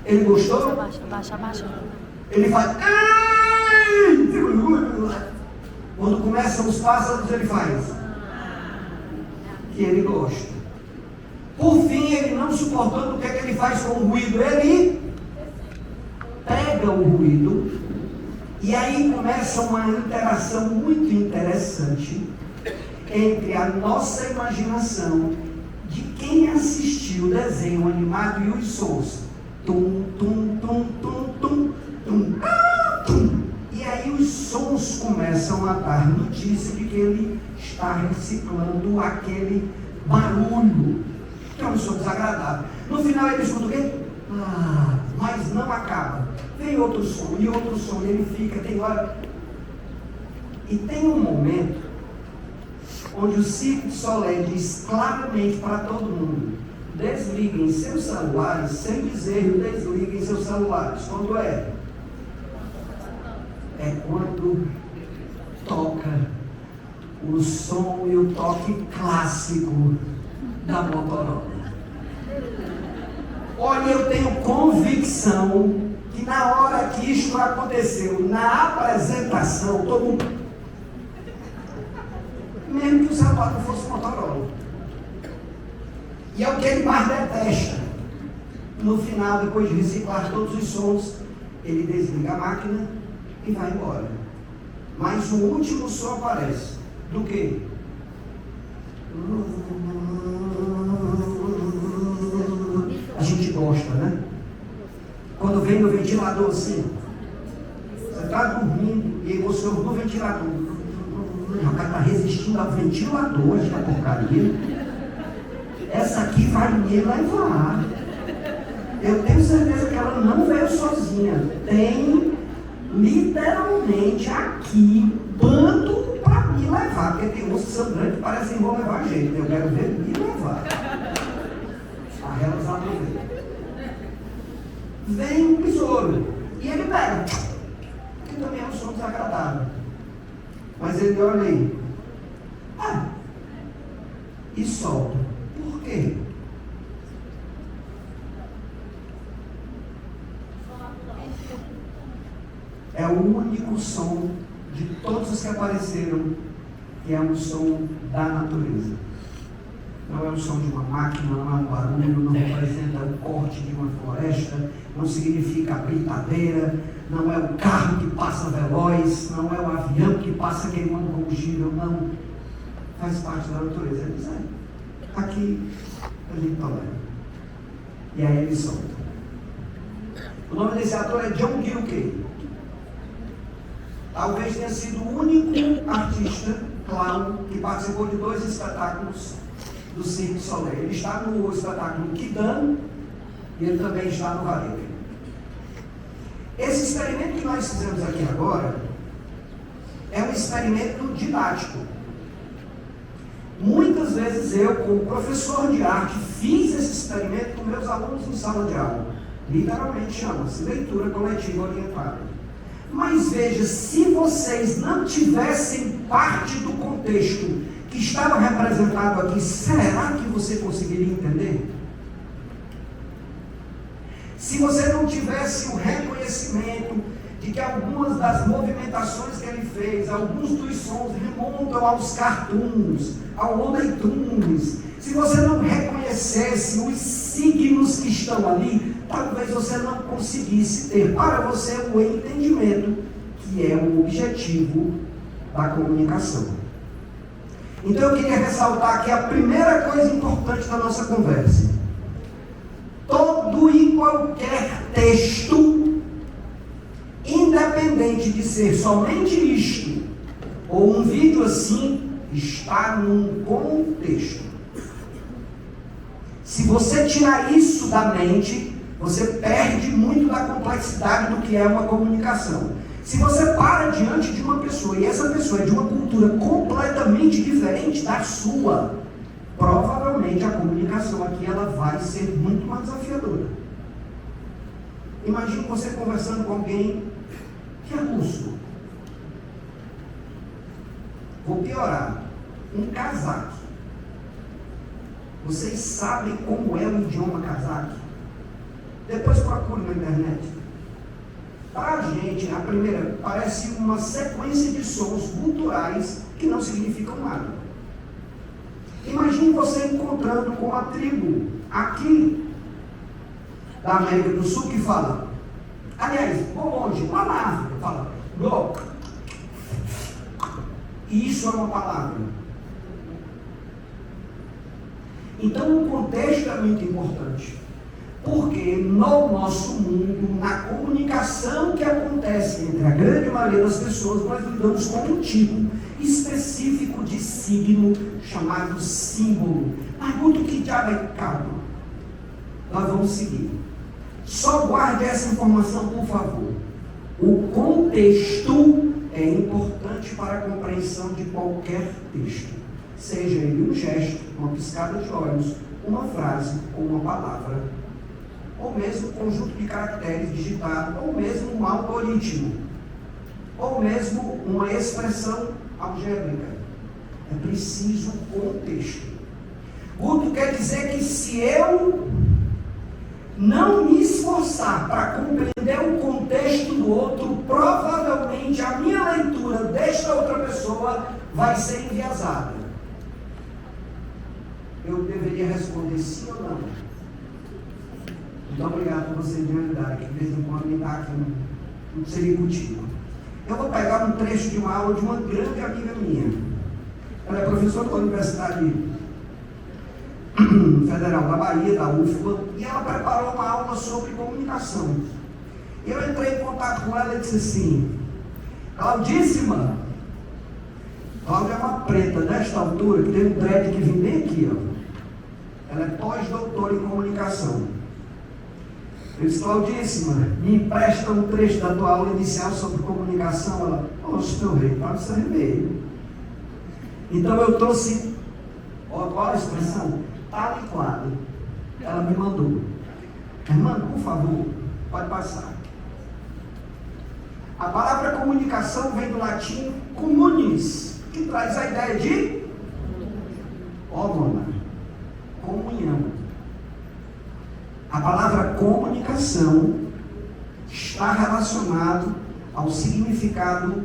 Ele gostou?
Abaixa.
Ele faz. Quando começam os pássaros, ele faz. Que ele gosta. Por fim, ele não suportando, o que é que ele faz com o ruído? Ele pega o ruído. E aí começa uma interação muito interessante entre a nossa imaginação de quem assistiu o desenho animado e os sons. Tum, tum, tum, tum, tum, tum, tum. E aí os sons começam a dar notícia de que ele está reciclando aquele barulho, que é um som desagradável. No final ele escuta o quê? Mas não acaba. Vem outro som, e ele fica, tem hora. E tem um momento onde o Cirque du Soleil diz claramente para todo mundo: desliguem seus celulares, sem dizer desliguem seus celulares. Quando é? É quando toca o som e o toque clássico da Motorola. Olha, eu tenho convicção que na hora que isto aconteceu, na apresentação, todo mundo, mesmo que o celular não fosse Motorola. E é o que ele mais detesta. No final, depois de reciclar todos os sons, ele desliga a máquina e vai embora. Mas o último som aparece. Do quê? A gente gosta, né? Quando vem no ventilador assim, você está dormindo e aí você ouve no ventilador. O cara está resistindo ao ventilador, esta porcaria. Essa aqui vai me levar. Eu tenho certeza que ela não veio sozinha. Tem literalmente aqui bando para me levar. Porque tem uns que são grandes que parecem que vão levar a gente. Eu quero ver me levar. A elas aproveitam. Vem um besouro e ele pega. Que também é um som desagradável. Mas ele olha aí. E solta. Por quê? É o único som de todos os que apareceram que é um som da natureza. Não é o som de uma máquina, não é um barulho, não representa o corte de uma floresta, não significa a britadeira, não é o carro que passa veloz, não é o avião que passa queimando combustível, não. Faz parte da natureza. Ele diz, aqui a gente tolera. E aí ele solta. O nome desse ator é John Gilkey. Talvez tenha sido o único artista clown que participou de 2 espetáculos do Cirque du Soleil. Ele está no espetáculo Kidan e ele também está no Varejo. Esse experimento que nós fizemos aqui agora é um experimento didático. Muitas vezes eu, como professor de arte, fiz esse experimento com meus alunos em sala de aula. Literalmente chama-se leitura coletiva orientada. Mas veja, se vocês não tivessem parte do contexto que que estava representado aqui, será que você conseguiria entender? Se você não tivesse o reconhecimento de que algumas das movimentações que ele fez, alguns dos sons remontam aos cartoons, ao Looney Tunes, se você não reconhecesse os signos que estão ali, talvez você não conseguisse ter para você o entendimento que é o objetivo da comunicação. Então eu queria ressaltar aqui a primeira coisa importante da nossa conversa. Todo e qualquer texto, independente de ser somente isto, ou um vídeo assim, está num contexto. Se você tirar isso da mente, você perde muito da complexidade do que é uma comunicação. Se você para diante de uma pessoa, e essa pessoa é de uma cultura completamente diferente da sua, provavelmente a comunicação aqui ela vai ser muito mais desafiadora. Imagine você conversando com alguém que é russo. Vou piorar. Um cazaque. Vocês sabem como é o idioma cazaque? Depois procure na internet. Para a gente, a primeira, parece uma sequência de sons guturais que não significam nada. Imagine você encontrando com uma tribo aqui da América do Sul que fala, aliás, vou longe, lá na África, fala, go. E isso é uma palavra. Então o contexto é muito importante. Porque no nosso mundo, na comunicação que acontece entre a grande maioria das pessoas, nós lidamos com um tipo específico de signo chamado símbolo. Pergunta o que diabo é, calma. Nós vamos seguir. Só guarde essa informação, por favor. O contexto é importante para a compreensão de qualquer texto. Seja ele um gesto, uma piscada de olhos, uma frase ou uma palavra, ou mesmo um conjunto de caracteres digitados, ou mesmo um algoritmo, ou mesmo uma expressão algébrica. É preciso contexto. Guto quer dizer que se eu não me esforçar para compreender o contexto do outro, provavelmente a minha leitura desta outra pessoa vai ser enviesada. Eu deveria responder sim ou não? Muito obrigado por você me ajudar, que de vez em quando me dá aqui um sericutico. Eu vou pegar um trecho de uma aula de uma grande amiga minha. Ela é professora da Universidade Federal da Bahia, da UFBA, e ela preparou uma aula sobre comunicação. Eu entrei em contato com ela e disse assim, Claudíssima, Cláudia é uma preta desta altura, que tem um dread que vem bem aqui, ó. Ela é pós-doutora em comunicação. Eu disse, Claudíssima, me empresta um trecho da tua aula inicial sobre comunicação. Ela, poxa, meu rei, para o seu remeio. Então eu trouxe, qual a expressão? Tal e qual. Ela me mandou. Irmã, por favor, pode passar. A palavra comunicação vem do latim communis, que traz a ideia de comunhão. A palavra comunicação está relacionado ao significado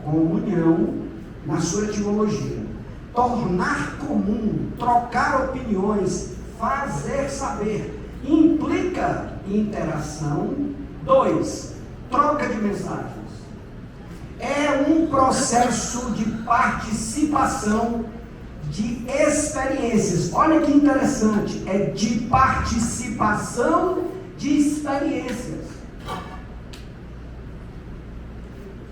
comunhão na sua etimologia. Tornar comum, trocar opiniões, fazer saber, implica interação. 2, troca de mensagens. É um processo de participação de experiências. Olha que interessante, é de participação de experiências.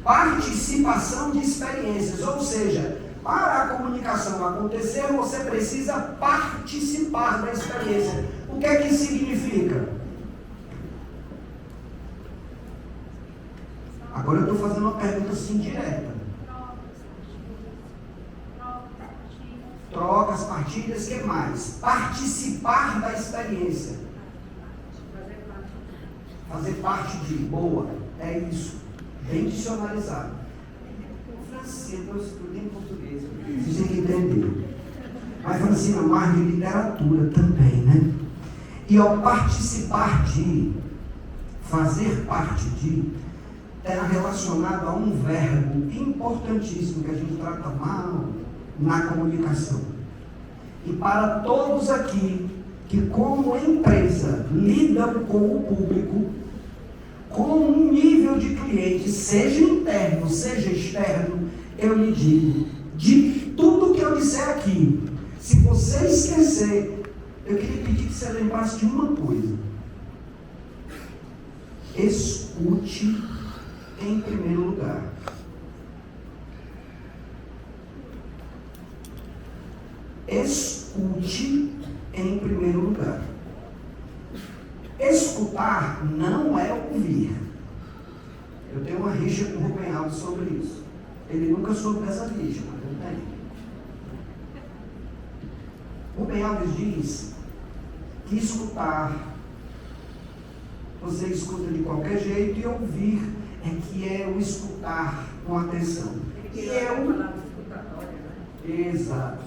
Participação de experiências, ou seja, para a comunicação acontecer, você precisa participar da experiência. O que é que significa? Agora eu estou fazendo uma pergunta assim direta. Trocas, partilhas, o que mais? Participar da experiência. Fazer parte de, boa, é isso. Bem dicionalizado. O francês, eu estudei em português. Vocês têm que entender. Mas, Francina, mais de literatura também, né? E ao participar de, fazer parte de, está relacionado a um verbo importantíssimo que a gente trata mal na comunicação. E para todos aqui que, como empresa, lidam com o público, com um nível de cliente, seja interno, seja externo, eu lhe digo, de tudo que eu disser aqui, se você esquecer, eu queria pedir que você lembrasse de uma coisa. Escute em primeiro lugar. Escute em primeiro lugar. Escutar não é ouvir. Eu tenho uma rixa com o Rubem Alves sobre isso. Ele nunca soube dessa rixa, mas eu tenho. Rubem Alves diz que escutar, você escuta de qualquer jeito, e ouvir é que é o escutar com atenção. E é o... Exato.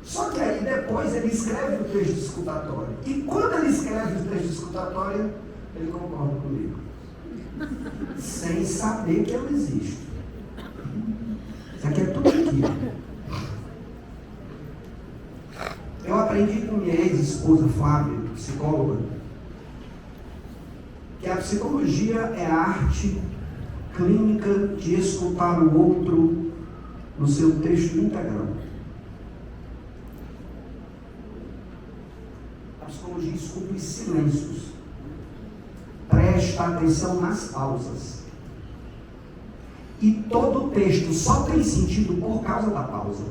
Só que aí depois ele escreve o texto escutatório. E quando ele escreve o texto escutatório, ele concorda comigo. Sem saber que eu existo. Isso aqui é tudo aqui. Eu aprendi com minha ex-esposa Flávia, psicóloga, que a psicologia é a arte clínica de escutar o outro no seu texto integral. A psicologia escuta os silêncios, presta atenção nas pausas. E todo texto só tem sentido por causa da pausa.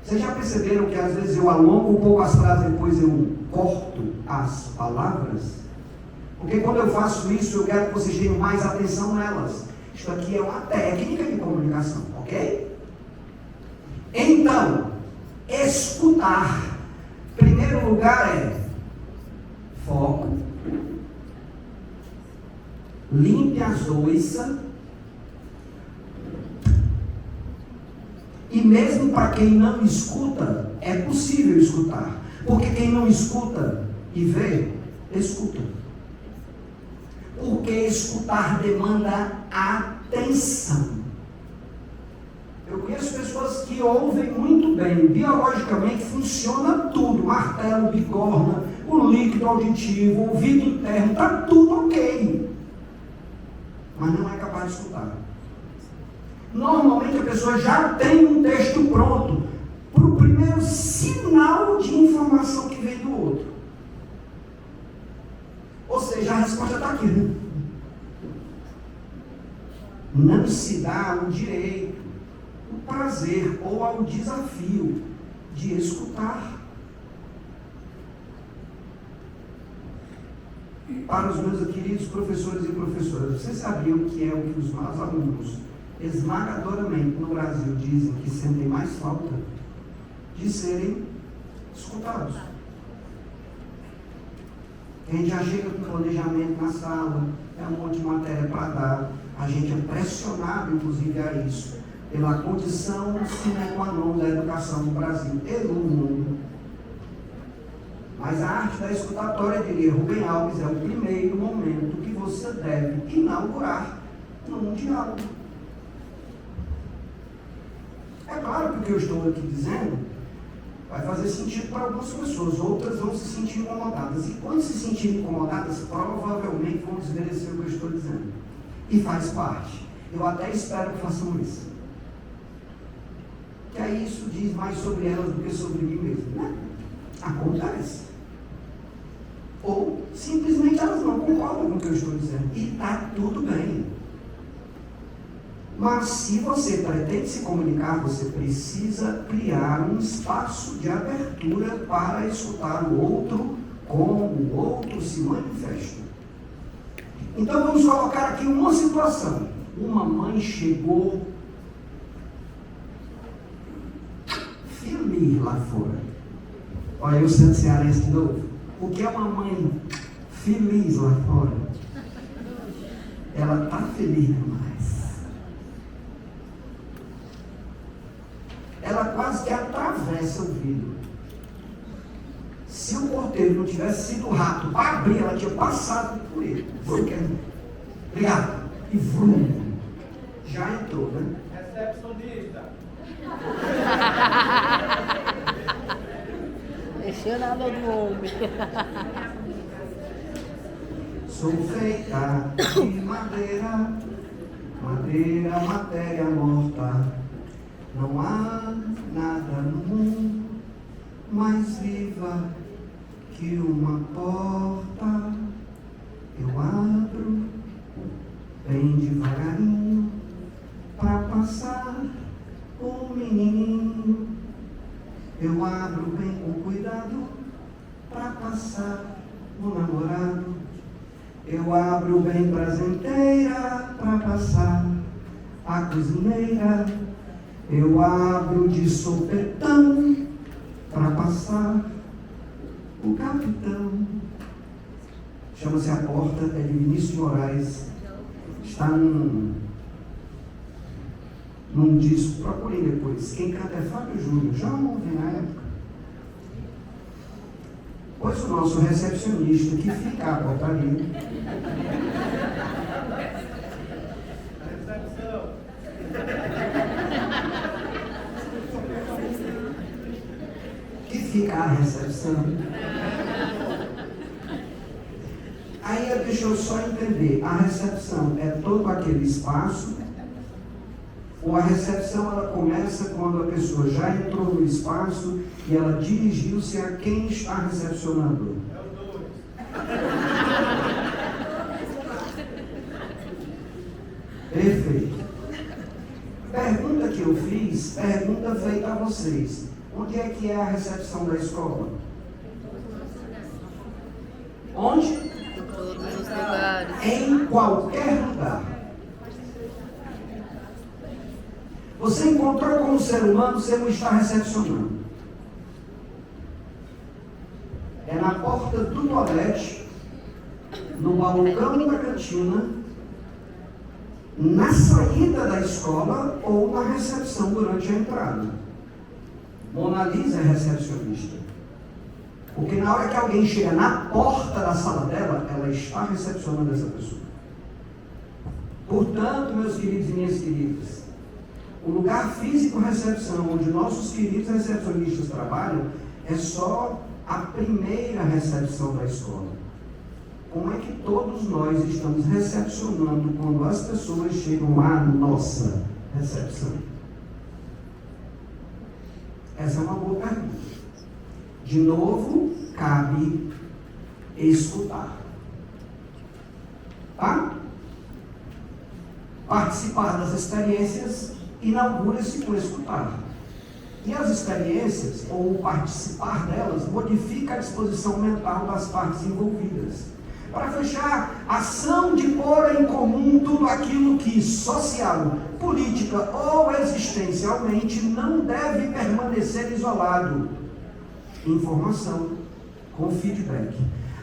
Vocês já perceberam que às vezes eu alongo um pouco as frases, depois eu corto as palavras? Porque quando eu faço isso, eu quero que vocês tenham mais atenção nelas. Isto aqui é uma técnica de comunicação, ok? Então, escutar, em primeiro lugar, é foco, limpe as oiças, e mesmo para quem não escuta, é possível escutar. Porque quem não escuta e vê, escuta. Porque escutar demanda atenção. Eu conheço pessoas que ouvem muito bem. Biologicamente funciona tudo. Martelo, bigorna, o líquido auditivo, o ouvido interno, está tudo ok. Mas não é capaz de escutar. Normalmente a pessoa já tem um texto pronto para o primeiro sinal de informação que vem do outro. Ou seja, a resposta está aqui, né? Não se dá o direito, o prazer ou ao desafio de escutar. Para os meus queridos professores e professoras, vocês sabiam que é o que os meus alunos esmagadoramente no Brasil dizem que sentem mais falta de serem escutados? A gente já chega com planejamento na sala, é um monte de matéria para dar, a gente é pressionado inclusive a isso, pela condição sine qua non da educação no Brasil e no mundo. Mas a arte da escutatória, diria Rubem Alves, é o primeiro momento que você deve inaugurar num diálogo. É claro que o que eu estou aqui dizendo vai fazer sentido para algumas pessoas, outras vão se sentir incomodadas. E quando se sentirem incomodadas, provavelmente vão desmerecer o que eu estou dizendo. E faz parte. Eu até espero que façam isso. Que aí isso diz mais sobre elas do que sobre mim mesmo, né? Acontece. Ou simplesmente elas não concordam com o que eu estou dizendo. E está tudo bem. Mas se você pretende se comunicar, você precisa criar um espaço de abertura para escutar o outro, como o outro se manifesta. Então vamos colocar aqui uma situação. Uma mãe chegou feliz lá fora. Olha eu sendo cearense de novo. O que é uma mãe feliz lá fora? Ela está feliz demais. Ela quase que atravessa atravessa o vidro. Se o porteiro não tivesse sido rápido para abrir, ela tinha passado por ele. Obrigado. E vrum. Já entrou, né?
Recepcionista.
Mexeu na água do homem.
Sou feita de madeira, madeira, matéria morta. Não há nada no mundo mais viva que uma porta. Eu abro bem devagarinho para passar o menininho. Eu abro bem com cuidado para passar o namorado. Eu abro bem prazenteira para passar a cozinheira. Eu abro de sopetão para passar o capitão. Chama-se A Porta, é de Vinícius Moraes. Está num disco, procurem depois. Quem canta é Fábio Júnior, já ouvi na época. Pois o nosso recepcionista, que fica a portaria. Que fica a recepção. Aí deixa eu só entender, a recepção é todo aquele espaço, ou a recepção ela começa quando a pessoa já entrou no espaço e ela dirigiu-se a quem está recepcionando?
É os dois.
Perfeito. Pergunta que eu fiz, pergunta feita a vocês. Onde é que é a recepção da escola? Onde?
Em todos os lugares.
Em qualquer lugar. Você encontrou como ser humano, você não está recepcionando. É na porta do toalete, no balcão da cantina, na saída da escola ou na recepção durante a entrada. Mona Lisa é recepcionista. Porque na hora que alguém chega na porta da sala dela, ela está recepcionando essa pessoa. Portanto, meus queridos e minhas queridas, o lugar físico recepção, onde nossos queridos recepcionistas trabalham, é só a primeira recepção da escola. Como é que todos nós estamos recepcionando quando as pessoas chegam à nossa recepção? Essa é uma boa pergunta. De novo, cabe escutar. Tá? Participar das experiências inaugura-se com escutar. E as experiências, ou participar delas, modifica a disposição mental das partes envolvidas. Para fechar, ação de pôr em comum tudo aquilo que social, política ou existencialmente não deve permanecer isolado. Informação com feedback.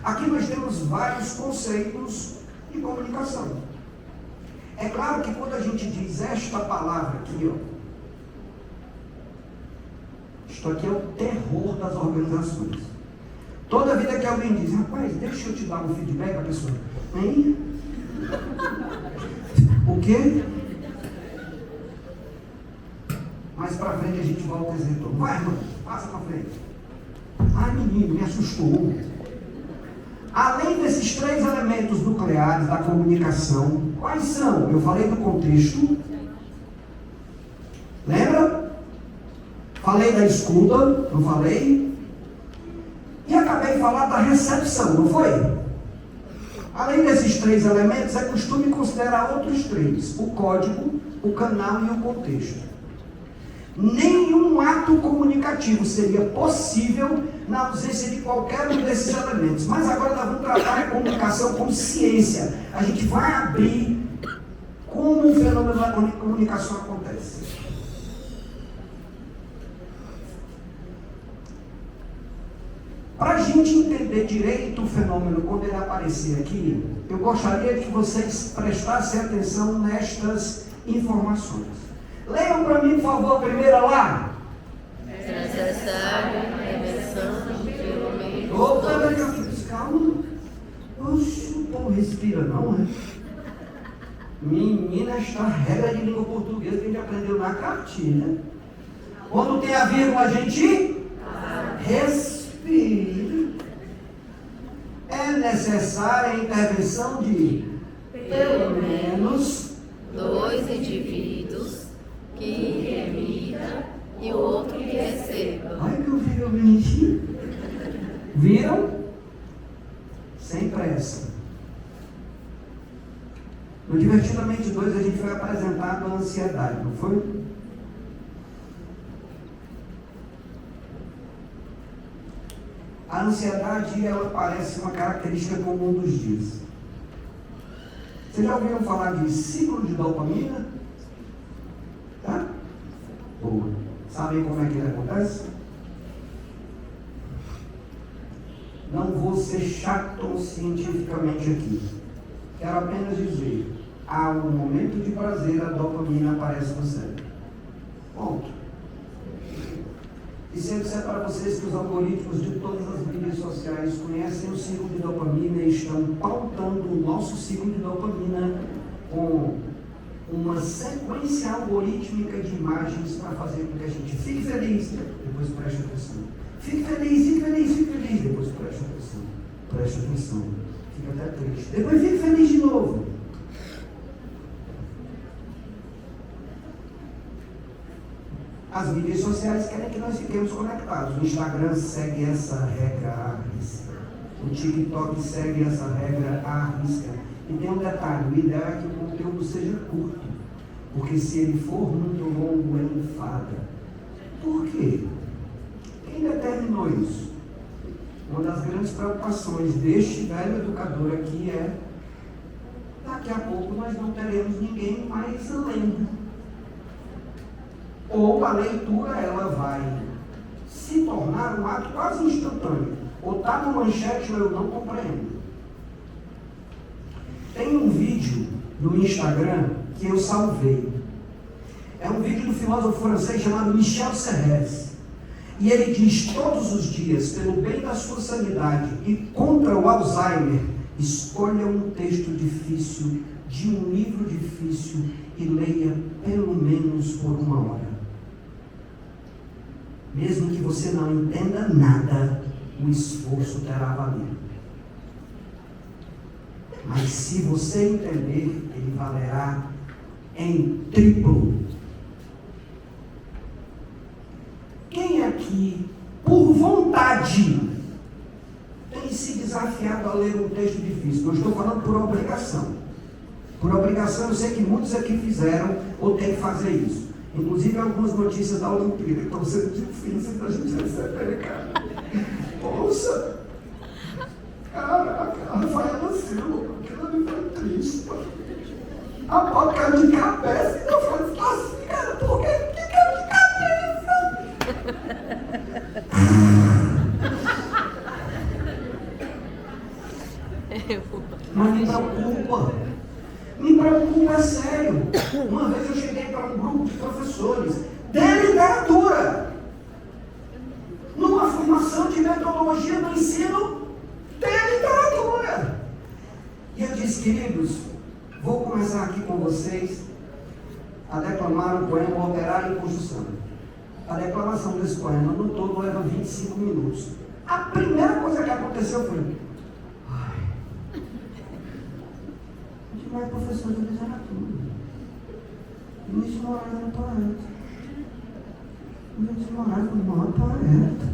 Aqui nós temos vários conceitos de comunicação. É claro que quando a gente diz esta palavra aqui, ó, isto aqui é o terror das organizações. Toda vida que alguém diz, rapaz, deixa eu te dar um feedback, a pessoa, hein? O quê? Mais pra frente a gente volta e diz, vai, irmão, passa pra frente. Ai, menino, me assustou. Além desses 3 elementos nucleares da comunicação, quais são? Eu falei do contexto. Lembra? Falei da escuta, não falei? E acabei de falar da recepção, não foi? Além desses 3 elementos, é costume considerar outros 3. O código, o canal e o contexto. Nenhum ato comunicativo seria possível na ausência de qualquer um desses elementos. Mas agora nós vamos tratar a comunicação como ciência. A gente vai abrir como o fenômeno da comunicação acontece. Para a gente entender direito o fenômeno quando ele aparecer aqui, eu gostaria que vocês prestassem atenção nestas informações. Leiam para mim, por favor, a primeira lá. vira, não é? Menina, esta regra de língua portuguesa que a gente aprendeu na cartilha. Quando tem a vírgula, a gente respira. É necessária a intervenção de pelo menos
2 indivíduos que emita e o outro que receba.
Ai, que eu vi, eu menti. Viram? Sem pressa. No Divertidamente 2 a gente foi apresentado a ansiedade, não foi? A ansiedade, ela parece uma característica comum dos dias. Vocês já ouviram falar de ciclo de dopamina? Tá? Boa. Sabem como é que ele acontece? Não vou ser chato cientificamente aqui. Quero apenas dizer, há um momento de prazer, a dopamina aparece no cérebro. Ponto. E se eu disser para vocês que os algoritmos de todas as mídias sociais conhecem o ciclo de dopamina e estão pautando o nosso ciclo de dopamina com uma sequência algorítmica de imagens para fazer com que a gente fique feliz, depois preste atenção. Fique feliz, fique feliz, fique feliz, depois preste atenção. Preste atenção. Fica até triste. Depois fique feliz de novo. As mídias sociais querem que nós fiquemos conectados. O Instagram segue essa regra à risca. O TikTok segue essa regra à risca. E tem um detalhe, o ideal é que o conteúdo seja curto. Porque se ele for muito longo, ele enfada. Por quê? Quem determinou isso? Uma das grandes preocupações deste velho educador aqui é: daqui a pouco nós não teremos ninguém mais lendo. Ou a leitura, ela vai se tornar um ato quase instantâneo. Ou está no manchete ou eu não compreendo. Tem um vídeo no Instagram que eu salvei. É um vídeo do filósofo francês chamado Michel Serres. E ele diz todos os dias, pelo bem da sua sanidade e contra o Alzheimer, escolha um texto difícil, de um livro difícil e leia pelo menos por 1 hora. Mesmo que você não entenda nada, o esforço terá valido. Mas se você entender, ele valerá em triplo. Quem aqui, por vontade, tem se desafiado a ler um texto difícil? Não estou falando por obrigação. Por obrigação, eu sei que muitos aqui fizeram ou têm que fazer isso. Inclusive algumas notícias da Olimpíada que estão sendo difíceis para a gente receber, cara. Ouça! Caraca, a Rafaela Silva, aquilo ali foi triste, pô. A bola caiu de cabeça e eu falei assim, cara, por que caiu de cabeça? Mas me preocupa. Me preocupa, sério. Uma vez eu cheguei para um grupo de professores de literatura, numa formação de metodologia do ensino de literatura. E eu disse, queridos, vou começar aqui com vocês a declamar o poema Operário em Construção. A declamação desse poema no todo leva 25 minutos. A primeira coisa que aconteceu foi: mas professor de literatura. Vinícius de Moraes era poeta. Vinícius de Moraes foi o maior poeta.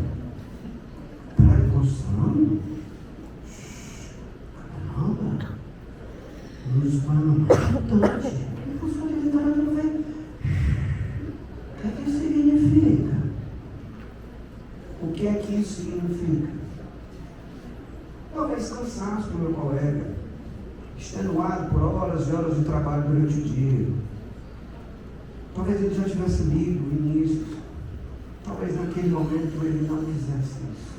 Operário em Construção? Caramba! Um dos poemas mais importantes. E o professor de literatura veio. O que é que isso significa? O que é que isso significa? Talvez cansaço do meu colega, extenuado por horas e horas de trabalho durante o dia. Talvez ele já tivesse lido o início. Talvez naquele momento ele não quisesse isso.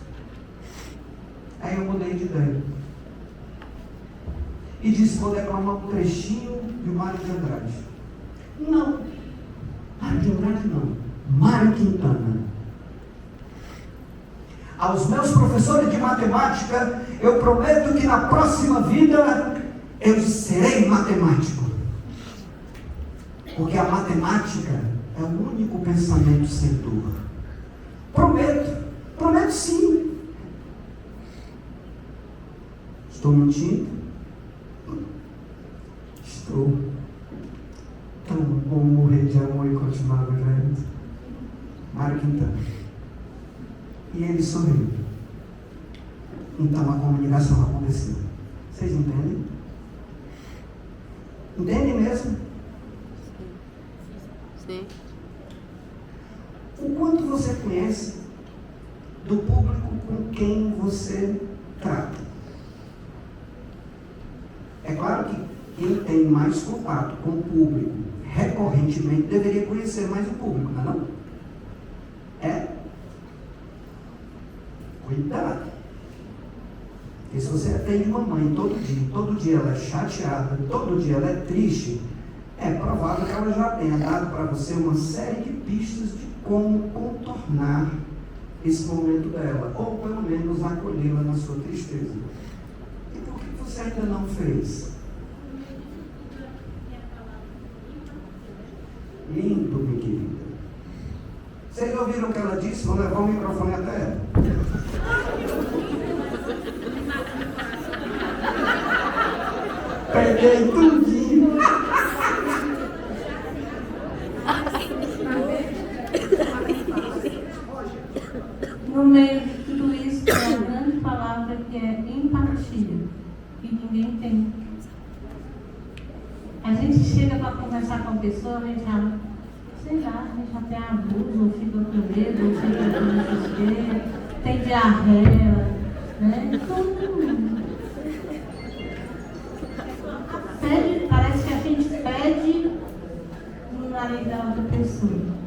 Aí eu mudei de ideia. E disse, vou declamar um trechinho de Mário de Andrade. Não. Mário de Andrade não. Mário Quintana. Aos meus professores de matemática, eu prometo que na próxima vida Eu disse, serei matemático. Porque a matemática é o único pensamento sem dor. Prometo sim. Estou mentindo? Estou. Tão bom morrer de amor e continuar vivendo. Mário Quintana. E ele sorriu. Então a comunicação aconteceu. Vocês entendem? Entendem mesmo?
Sim.
O quanto você conhece do público com quem você trata? É claro que quem tem mais contato com o público recorrentemente deveria conhecer mais o público, não é não? É? Cuidado. Porque se você atende uma mãe todo dia ela é chateada, todo dia ela é triste, é provável que ela já tenha dado para você uma série de pistas de como contornar esse momento dela, ou pelo menos acolhê-la na sua tristeza. E por que você ainda não fez? Lindo, minha querida. Vocês ouviram o que ela disse? Vou levar o microfone até ela. Peguei tudinho.
No meio de tudo isso, tem uma grande palavra que é empatia, que ninguém tem. A gente chega para conversar com a pessoa, a gente já, sei lá, a gente já tem abuso, ou fica com medo, ou fica com desespero, tem diarreia, né? Então, parece que a gente pede no nariz da outra pessoa.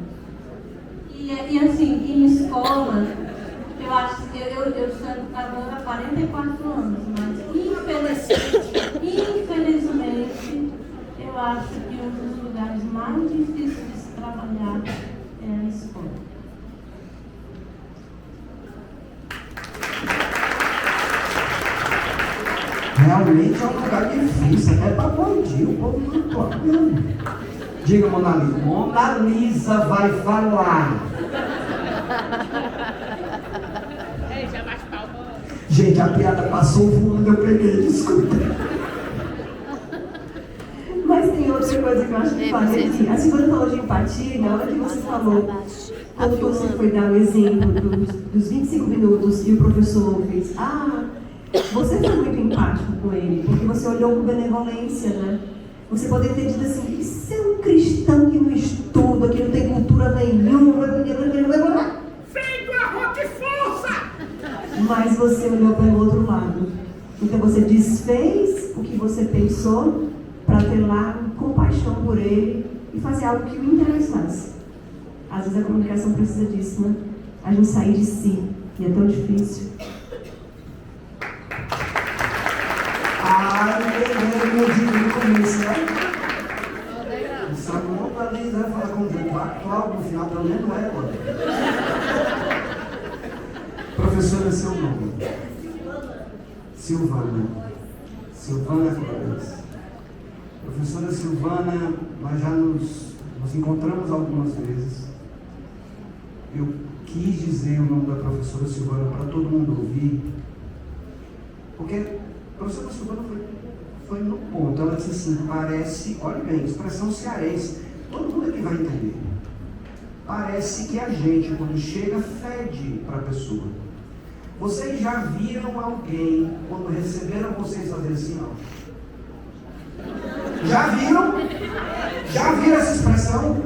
E assim, em escola, eu acho que eu sou educadora há 44 anos, mas infelizmente, eu acho que um dos lugares mais difíceis de se trabalhar é a escola.
Realmente é um lugar difícil, até para bandir, o povo não toca mesmo. Diga, Mona Lisa. Mona Lisa vai falar. Gente, a piada passou voando, eu peguei, desculpa.
Mas tem outra coisa que eu acho que vale aqui. A Silvana falou de empatia, na hora que você falou, quando você foi dar o exemplo dos 25 minutos e o professor fez, você foi muito empático com ele, porque você olhou com benevolência, né? Você poderia ter dito assim, isso é um cristão que não estuda, que não tem cultura nenhuma, feito a roda de força! Mas você olhou pelo outro lado. Então você desfez o que você pensou para ter lá compaixão por ele e fazer algo que o interessasse. Às vezes a comunicação precisa disso, né? A gente sair de si, e é tão difícil.
Eu digo no começo, né? O Samuel da Lisa vai falar com o João atual, no final pelo menos não é agora. Professora, seu nome? Silvana Flores. Professora Silvana, nós já nos encontramos algumas vezes. Eu quis dizer o nome da professora Silvana para todo mundo ouvir, porque a professora Silvana foi no ponto. Ela disse assim, parece, olha bem, expressão cearense, todo mundo aqui vai entender. Parece que a gente, quando chega, fede para a pessoa. Vocês já viram alguém, quando receberam vocês, fazer assim, ó? Já viram? Já viram essa expressão?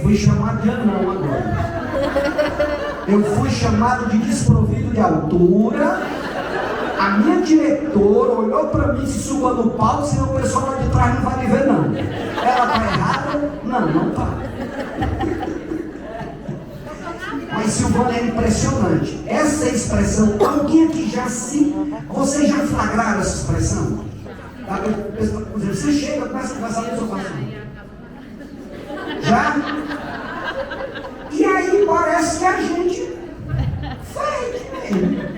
Fui chamado de anão agora. Eu fui chamado de desprovido de altura. A minha diretora olhou para mim, se suba no palco, senão o pessoal lá de trás não vai me ver não. Ela está errada? Não está. Mas Silvana é impressionante. Essa expressão, alguém aqui vocês já flagraram essa expressão? Você chega, começa a conversar com o seu pastor. Já? E aí parece que a gente faz mesmo.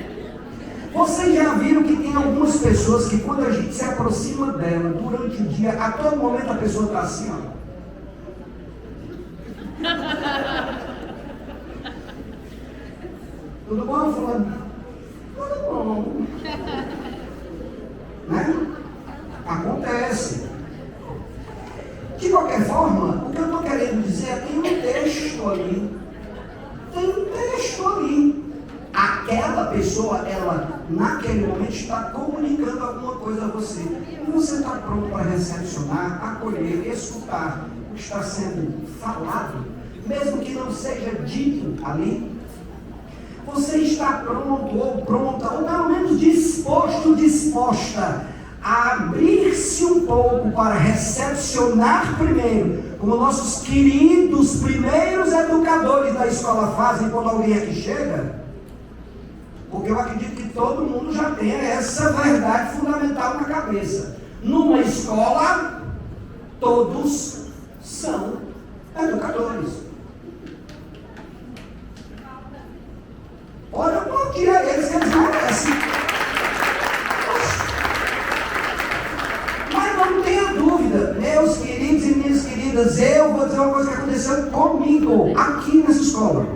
Vocês já viram que tem algumas pessoas que quando a gente se aproxima dela durante o dia, a todo momento a pessoa está assim, ó. Tudo bom, fulano? Tudo bom. Né? Acontece. De qualquer forma, o que eu estou querendo dizer é que tem um texto ali. Tem um texto ali. Aquela pessoa, ela, naquele momento, está comunicando alguma coisa a você. E você está pronto para recepcionar, acolher, escutar o que está sendo falado, mesmo que não seja dito ali? Você está pronto ou pronta, ou pelo menos disposto, disposta a abrir-se um pouco para recepcionar primeiro, como nossos queridos primeiros educadores da escola fazem quando alguém aqui chega? Porque eu acredito que todo mundo já tem essa verdade fundamental na cabeça. Numa escola, todos são educadores. Olha, aplaudir a eles que eles merecem. Mas não tenha dúvida, meus queridos e minhas queridas, eu vou dizer uma coisa que aconteceu comigo, aqui nessa escola.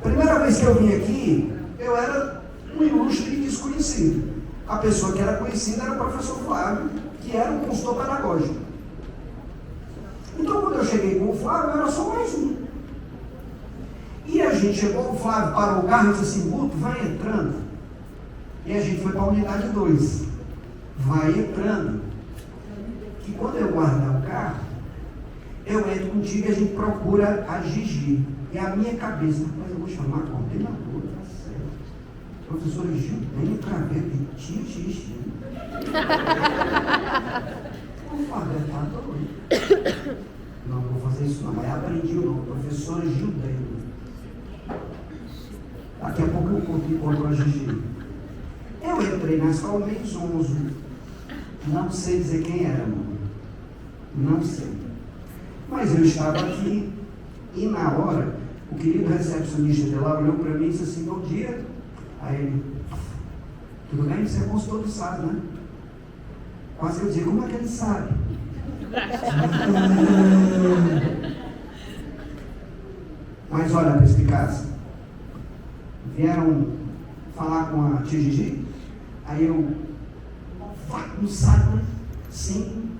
Primeira vez que eu vim aqui, eu era um ilustre desconhecido. A pessoa que era conhecida era o professor Flávio, que era um consultor pedagógico. Então, quando eu cheguei com o Flávio, eu era só mais um. E a gente chegou, o Flávio parou o carro e disse assim: Guto, vai entrando. E a gente foi para a unidade 2. Vai entrando. Que quando eu guardar o carro, eu entro contigo e a gente procura a Gigi. E a minha cabeça, mas eu vou chamar a coordenadora, tá certo. Professora Gil, vem para ver de tia Gigi. O Flávio está doido. Não vou fazer isso não, mas aprendi o nome, professora Gildeiro. Daqui a pouco eu encontro a Gigi. Eu entrei na escola meio zonzo. Não sei dizer quem era, não sei. Mas eu estava aqui e na hora, o querido recepcionista de lá olhou para mim e disse assim: bom dia. Aí ele: tudo bem? Você é consultor, sabe, né? Quase que eu dizia: como é que ele sabe? Mas olha a perspicácia. Vieram falar com a tia Gigi. Aí eu: vai, não sabe, né? Sim.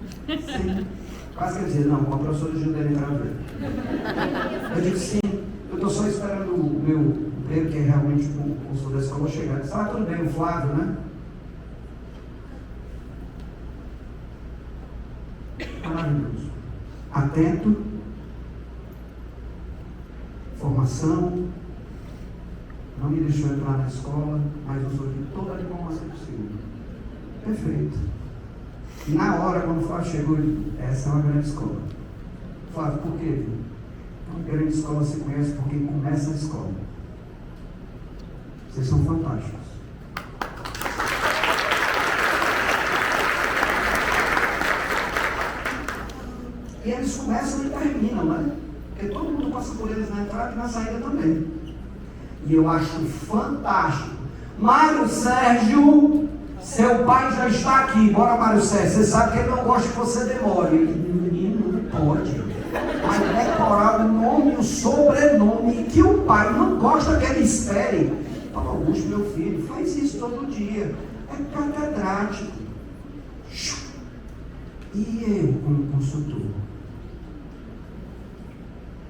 Quase que eu dizia: não, com a professora Gil deve entrar ver. Eu digo: sim, eu estou só esperando o meu emprego, que é realmente o consultor da escola, chegar. Eu disse: ah, tudo bem, o Flávio, né? Maravilhoso. Atento, formação, não me deixou entrar na escola, mas usou de toda a diplomacia possível. Perfeito. E na hora, quando o Flávio chegou, ele: essa é uma grande escola. Flávio, por quê? Uma grande escola se conhece porque começa a escola. Vocês são fantásticos. E eles começam e terminam, né? Porque todo mundo passa por eles na entrada e na saída também. E eu acho fantástico. Mário Sérgio, seu pai já está aqui. Bora, Mário Sérgio. Você sabe que ele não gosta que você demore. Menino, não pode. Mas decorar o nome e o sobrenome que o pai não gosta que ele espere. Paulo Augusto, meu filho, faz isso todo dia. É catedrático. E eu, como consultor?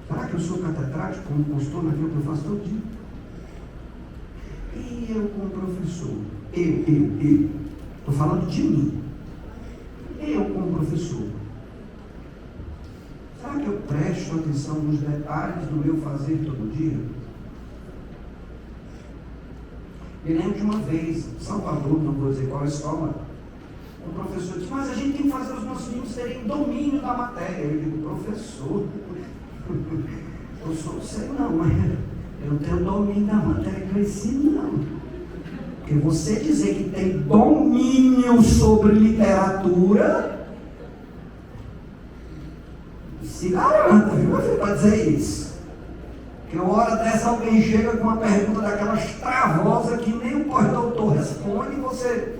Será que eu sou catedrático como consultor naquilo que eu faço todo dia? E eu como professor? Eu. Estou falando de mim. Eu como professor. Será que eu presto atenção nos detalhes do meu fazer todo dia? Me lembro de uma vez, em Salvador, não vou dizer qual escola, o professor disse: mas a gente tem que fazer os nossos meninos terem domínio da matéria. Eu digo: professor, eu sou, sei não, mas eu não tenho domínio da matéria que eu ensino, não. Porque você dizer que tem domínio sobre literatura, se garanta, viu, meu filho, para dizer isso. Que uma hora dessa alguém chega com uma pergunta daquelas travosas que nem o pós-doutor responde e você...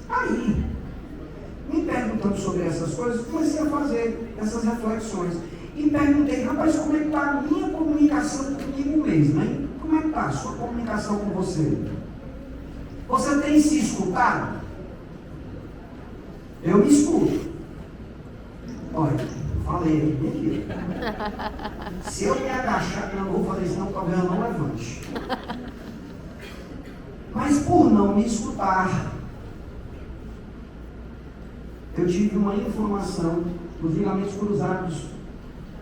Aí, me perguntando sobre essas coisas, comecei a fazer essas reflexões. E perguntei, rapaz, como é que está a minha comunicação comigo mesmo, hein? Como é que está a sua comunicação com você? Você tem se escutado? Eu me escuto. Olha, falei aqui, mentira. Se eu me agachar, não vou fazer isso, não, talvez eu não levante. Mas por não me escutar, eu tive uma inflamação nos ligamentos cruzados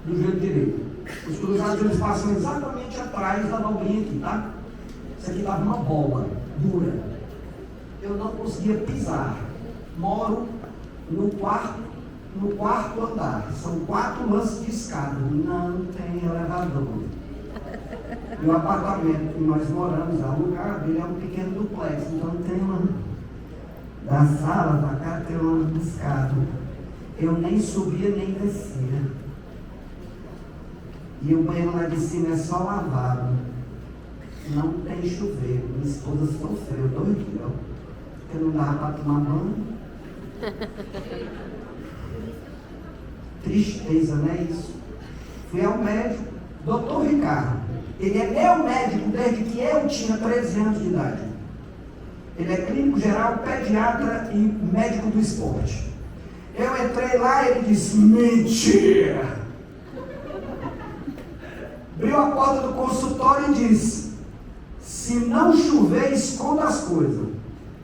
do joelho direito. Os cruzados eles passam exatamente atrás da dobrinha aqui, tá? Isso aqui dava uma bola dura. Eu não conseguia pisar. Moro no quarto andar. São 4 lances de escada. Não tem elevador. E o apartamento que nós moramos, o lugar dele é um pequeno duplex. Então tem uma... Da sala para cá tem uma escada. Eu nem subia nem descia. E o banheiro lá de cima é só lavado. Não tem chuveiro. Minha esposa sofreu 2 dias, ó. Porque não dava para tomar banho. Tristeza, não é isso? Fui ao médico, doutor Ricardo. Ele é meu médico desde que eu tinha 13 anos de idade. Ele é clínico geral, pediatra e médico do esporte. Eu entrei lá e ele disse, mentira! Abriu a porta do consultório e disse, se não chover, esconda as coisas.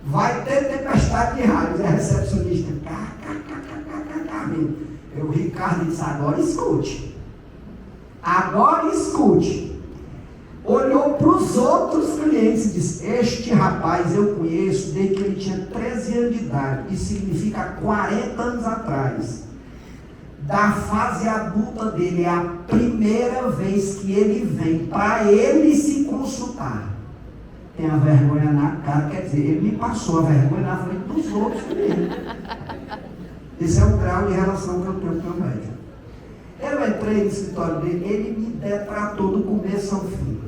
Vai ter tempestade de raios. É recepcionista. Eu, Ricardo, disse, agora escute. Agora escute. Olhou para os outros clientes e disse, este rapaz eu conheço desde que ele tinha 13 anos de idade. Isso significa 40 anos atrás. Da fase adulta dele, é a primeira vez que ele vem para ele se consultar. Tem a vergonha na cara, quer dizer, ele me passou a vergonha na frente dos outros clientes. Esse é o grau de relação que eu tenho com o meu médico. Eu entrei no escritório dele, ele me detratou do começo ao fim.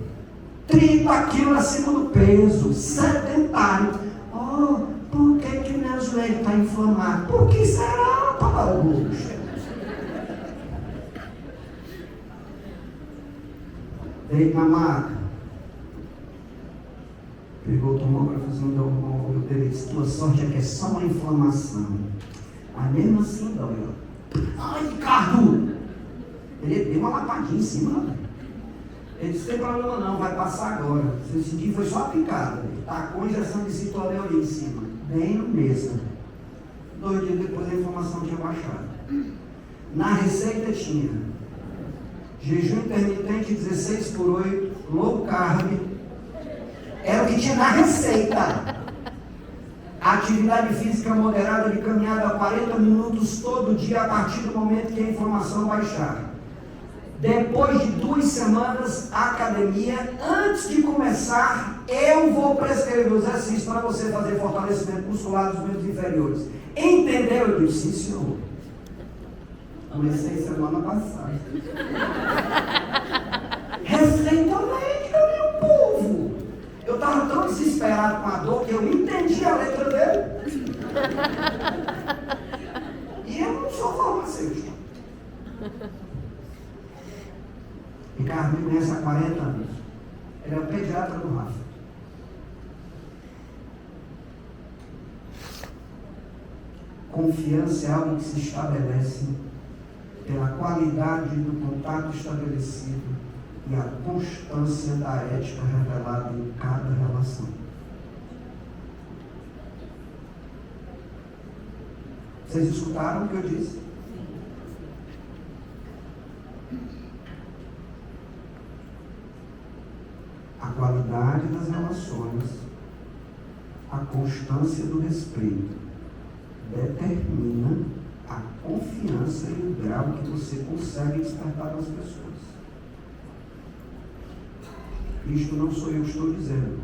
30 quilos acima do peso, sedentário. Oh, por que meu joelho está inflamado? Por que será, papai Augusto? Veio na maca. Pegou o tomógrafo, fazendo o olho dele. Disse, tua sorte é que é só uma inflamação. Mas mesmo assim, dói. Ai, Ricardo! Ele deu uma lapadinha em cima, né? Ele disse, não tem problema não, vai passar agora. Você sentiu, foi só a picada. Tacou a injeção de citoneurina em cima. Bem no mesmo. 2 dias depois a inflamação tinha baixado. Na receita tinha jejum intermitente 16/8, low carb. Era o que tinha na receita. Atividade física moderada de caminhada a 40 minutos todo dia a partir do momento que a inflamação baixar. Depois de 2 semanas, academia. Antes de começar, eu vou prescrever o exercício para você fazer fortalecimento muscular dos membros inferiores. Entendeu? Eu disse, sim, senhor. Comecei semana passada. Receita médica, meu povo. Eu estava tão desesperado com a dor que eu entendi a letra dele. E eu não sou farmacêutico. Ricardo me conhece há 40 anos. Ele é o pediatra do Rafa. Confiança é algo que se estabelece pela qualidade do contato estabelecido e a constância da ética revelada em cada relação. Vocês escutaram o que eu disse? A qualidade das relações, a constância do respeito, determina a confiança e o grau que você consegue despertar nas pessoas. Isto não sou eu que estou dizendo.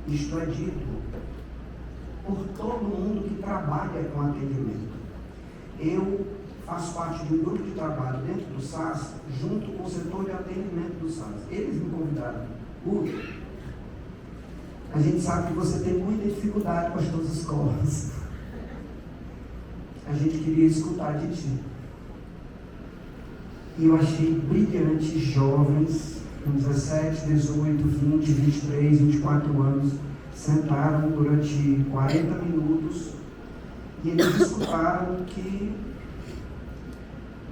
Isto é dito por todo mundo que trabalha com atendimento. Eu faço parte de um grupo de trabalho dentro do SAS, junto com o setor de atendimento do SAS. Eles me convidaram. A gente sabe que você tem muita dificuldade com as suas escolas. A gente queria escutar de ti. E eu achei brilhante jovens, com 17, 18, 20, 23, 24 anos, sentaram durante 40 minutos e eles escutaram o que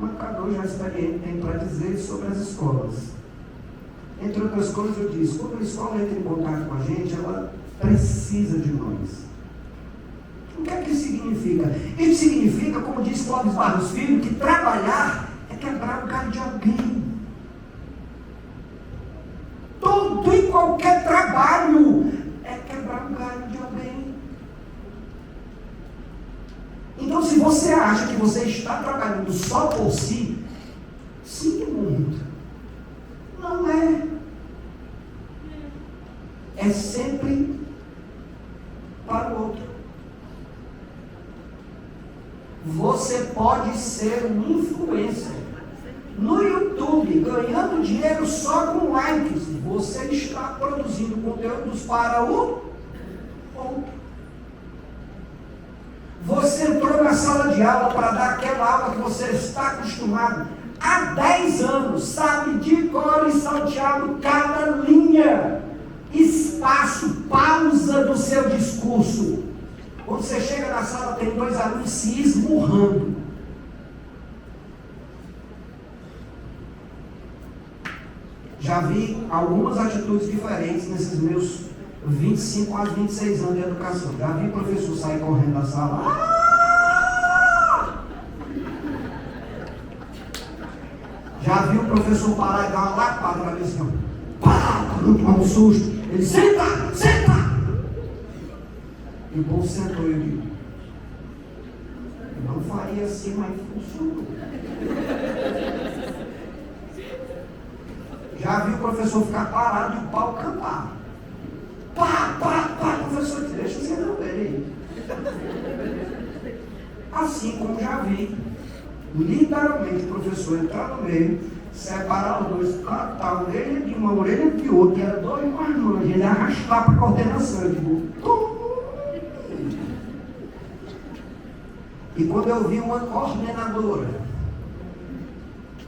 um educador já experiente tem para dizer sobre as escolas. Entre outras coisas, eu disse, quando a escola entra em contato com a gente, ela precisa de nós. O que é que isso significa? Isso significa, como diz Clóvis Barros Filho, que trabalhar é quebrar o galho de alguém. Todo e qualquer trabalho é quebrar o galho de alguém. Então, se você acha que você está trabalhando só por si, sinto muito. Não é. É sempre para o outro. Você pode ser um influencer no YouTube, ganhando dinheiro só com likes. Você está produzindo conteúdos para o outro. Você entrou na sala de aula para dar aquela aula que você está acostumado há 10 anos, sabe de cor e salteado cada linha, espaço, pausa do seu discurso. Quando você chega na sala, tem 2 alunos se esmurrando. Já vi algumas atitudes diferentes nesses meus 25 a 26 anos de educação. Já vi o professor sair correndo da sala. Já vi o professor parar e dar uma lapada na mesa. Pá! Não tomar um susto. Ele, senta! E o povo sentou e eu digo, não faria assim, mas funcionou. Já vi o professor ficar parado e o pau cantar. Pá, professor, deixa você não ver. Assim como já vi, literalmente, o professor entrar no meio, separar os dois, catar a orelha de uma, orelha de outra, que era 2 marmanjos, ele arrastar para a coordenação. Eu digo, e quando eu vi uma coordenadora,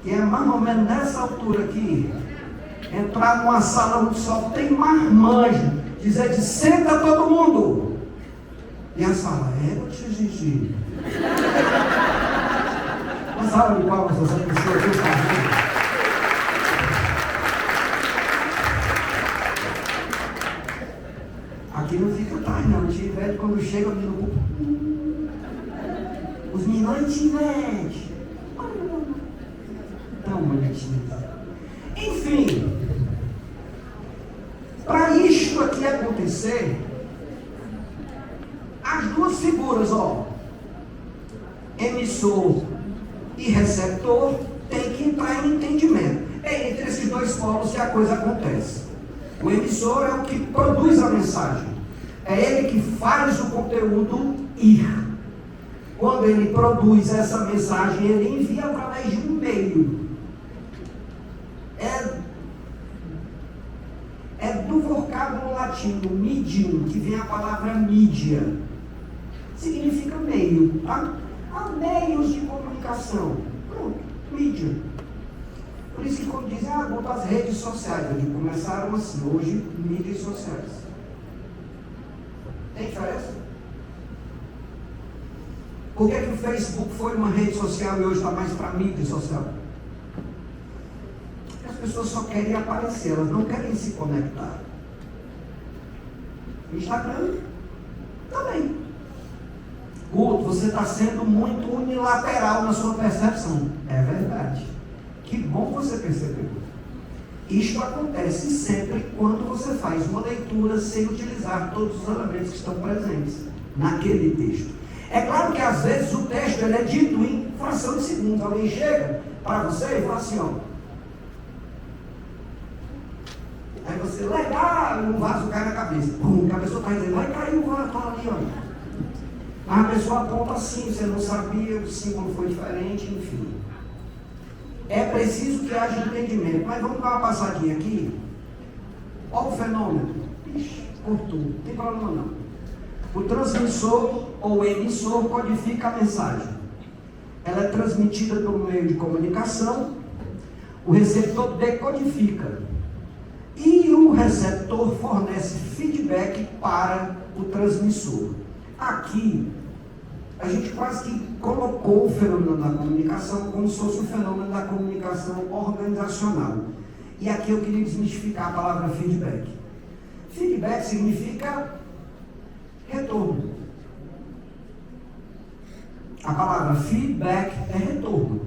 que é mais ou menos nessa altura aqui, entrar numa sala onde só tem marmanjo, dizer de senta todo mundo. E a sala, tia Gigi. A sala de palmas, essa pessoa aqui está. Aqui não fica tarde não, tia Ivete, quando chega o menino, os meninos, tia Ivete. Tão bonitinho. Enfim, para isto aqui acontecer, as duas figuras, emissor e receptor, tem que entrar em entendimento. É entre esses 2 polos que a coisa acontece. O emissor é o que produz a mensagem. É ele que faz o conteúdo ir. Quando ele produz essa mensagem, ele envia através de um meio. É do vocábulo latino, medium, que vem a palavra mídia. Significa meio, tá? Há meios de comunicação. Pronto, mídia. Por isso que quando dizem, vou para as redes sociais, eles começaram assim, hoje, mídias sociais. Tem diferença? Por que o Facebook foi uma rede social e hoje está mais para mídia social? As pessoas só querem aparecer, elas não querem se conectar. Instagram também. Guto, você está sendo muito unilateral na sua percepção. É verdade. Que bom você percebeu. Isto acontece sempre quando você faz uma leitura sem utilizar todos os elementos que estão presentes naquele texto. É claro que às vezes o texto ele é dito em fração de segundos. Alguém chega para você e fala assim, aí você, legal, um vaso cai na cabeça. Pum, a pessoa está dizendo, vai cair o vaso, está ali, A pessoa aponta assim, você não sabia, o símbolo foi diferente, enfim. É preciso que haja entendimento. Mas vamos dar uma passadinha aqui. Olha o fenômeno. Ixi, cortou. Não tem problema não. O transmissor ou emissor codifica a mensagem. Ela é transmitida por meio de comunicação. O receptor decodifica. E o receptor fornece feedback para o transmissor. Aqui, a gente quase que colocou o fenômeno da comunicação como se fosse o fenômeno da comunicação organizacional. E aqui eu queria desmistificar a palavra feedback. Feedback significa retorno. A palavra feedback é retorno.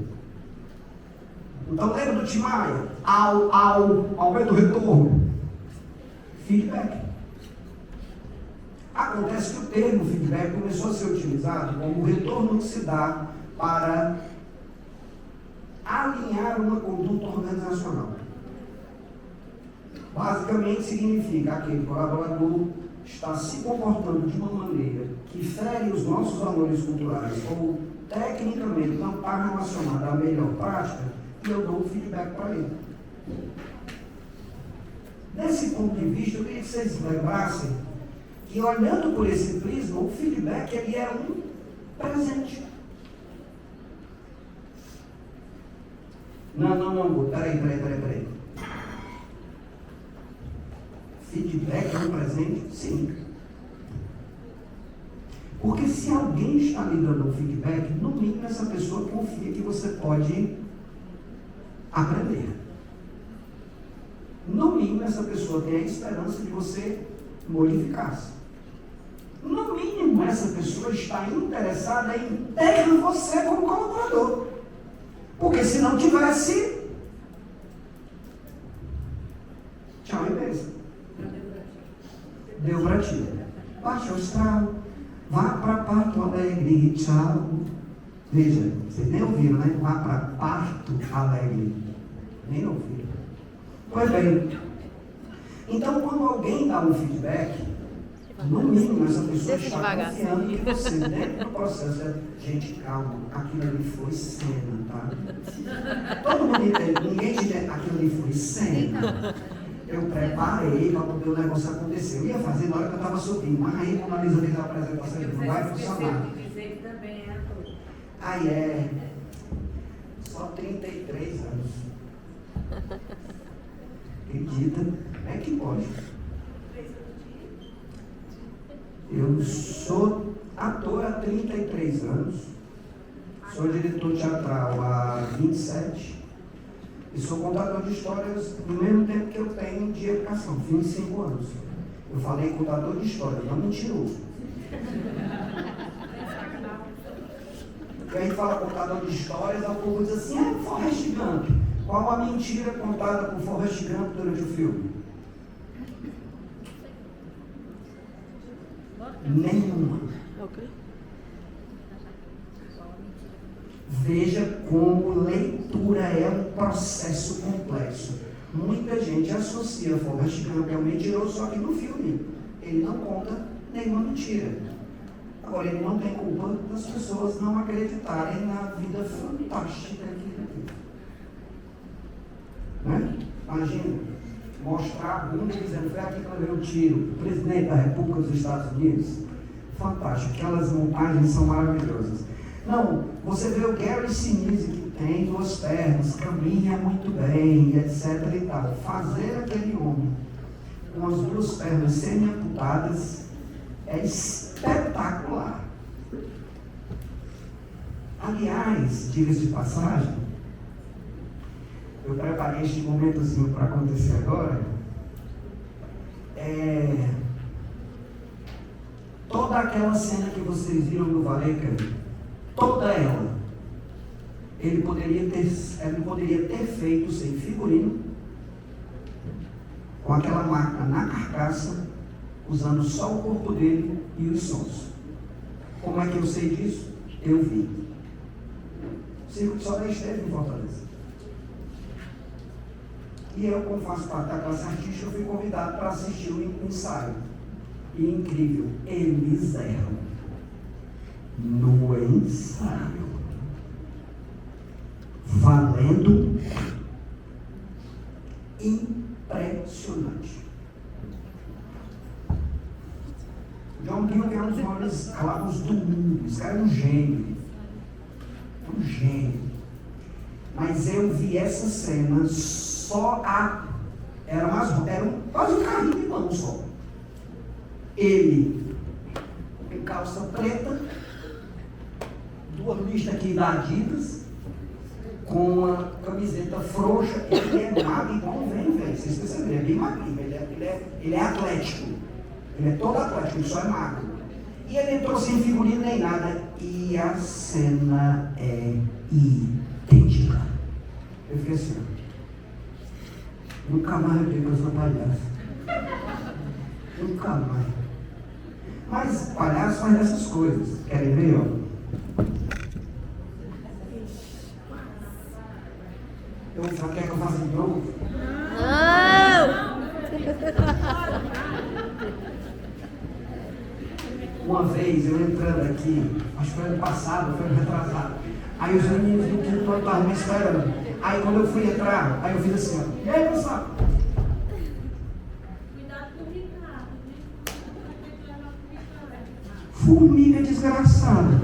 Então lembra do Tim Maia? Aumenta o retorno. Feedback. Acontece que o termo feedback começou a ser utilizado como o retorno que se dá para alinhar uma conduta organizacional. Basicamente significa que aquele colaborador está se comportando de uma maneira que fere os nossos valores culturais ou tecnicamente não está relacionada à melhor prática e eu dou um feedback para ele. Desse ponto de vista, eu queria que vocês lembrassem que, olhando por esse prisma, o feedback ele é um presente. Não, peraí. Feedback é um presente? Sim. Porque se alguém está lhe dando um feedback, no mínimo essa pessoa confia que você pode aprender. No mínimo essa pessoa tem a esperança de você modificar-se. No mínimo essa pessoa está interessada em ter você como colaborador. Porque se não tivesse, tchau e beijo. Deu pra ti. Baixa o estralo, vá para Parto Alegre, tchau. Veja, vocês nem ouviram, né? Vá para Parto Alegre. Nem ouviram. Pois bem, então quando alguém dá um feedback, no mínimo essa pessoa está confiando que você, dentro do processo, gente, calma, aquilo ali foi cena, tá? Todo mundo entende, ninguém entende, aquilo ali foi cena. Eu preparei para poder o negócio acontecer. Eu ia fazer na hora que eu estava subindo, mas aí quando a Lisa fez a apresentação, não vai funcionar. Aí é só 33 anos. Acredita? É que pode. Eu sou ator há 33 anos, sou diretor teatral há 27 e sou contador de histórias no mesmo tempo que eu tenho de educação, 25 anos. Eu falei contador de histórias, não mentiroso. Porque a gente fala contador de histórias, o povo diz assim, Forrest Gump. Qual a mentira contada por Forrest Gump durante o filme? Nenhuma. Veja como leitura é um processo complexo. Muita gente associa Forrest Gump ao mentiroso, só que no filme ele não conta nenhuma mentira. Agora, ele não tem culpa das pessoas não acreditarem na vida fantástica que ele teve. Né? Imagina, mostrar a bunda dizendo, foi aqui que eu levei o tiro, o presidente da República dos Estados Unidos. Fantástico, aquelas montagens são maravilhosas. Não, você vê o Gary Sinise, que tem 2 pernas, caminha muito bem, etc e tal. Fazer aquele homem com as 2 pernas semi-amputadas é espetacular. Aliás, diga-se de passagem, eu preparei este momentozinho para acontecer agora. Toda aquela cena que vocês viram no Vareca, toda ela, ele poderia ter feito sem figurino, com aquela máquina na carcaça, usando só o corpo dele e os sons. Como é que eu sei disso? Eu vi. O Circo de Soleil esteve em Fortaleza. E eu, como faço parte da classe artística, eu fui convidado para assistir o ensaio. E incrível, eles erram. no ensaio, valendo, impressionante. John Gilbert é um dos maiores escravos do mundo. Esse cara é um gênio. Um gênio. Mas eu vi essa cena era quase um carrinho de mão só. Ele, em calça preta, duas listas aqui da Adidas, com uma camiseta frouxa. Ele é magro igual um velho. Vocês perceberam? Ele é bem magrinho. Ele é atlético. Ele é todo atlético, ele só é magro. E ele entrou sem figurino nem nada. E a cena é idêntica. Eu fiquei assim, nunca mais eu digo que eu sou palhaço. Nunca mais. Mas palhaço faz dessas coisas. Querem ver, ó? Quer que eu faça de novo?
Não!
Uma vez eu entrando aqui, acho que foi ano passado, foi ano retrasado. Aí os meninos do culto estavam me esperando. Aí quando eu fui entrar, aí eu fiz assim, ó. E aí, pessoal?
Cuidado com o Ricardo.
Formiga desgraçada.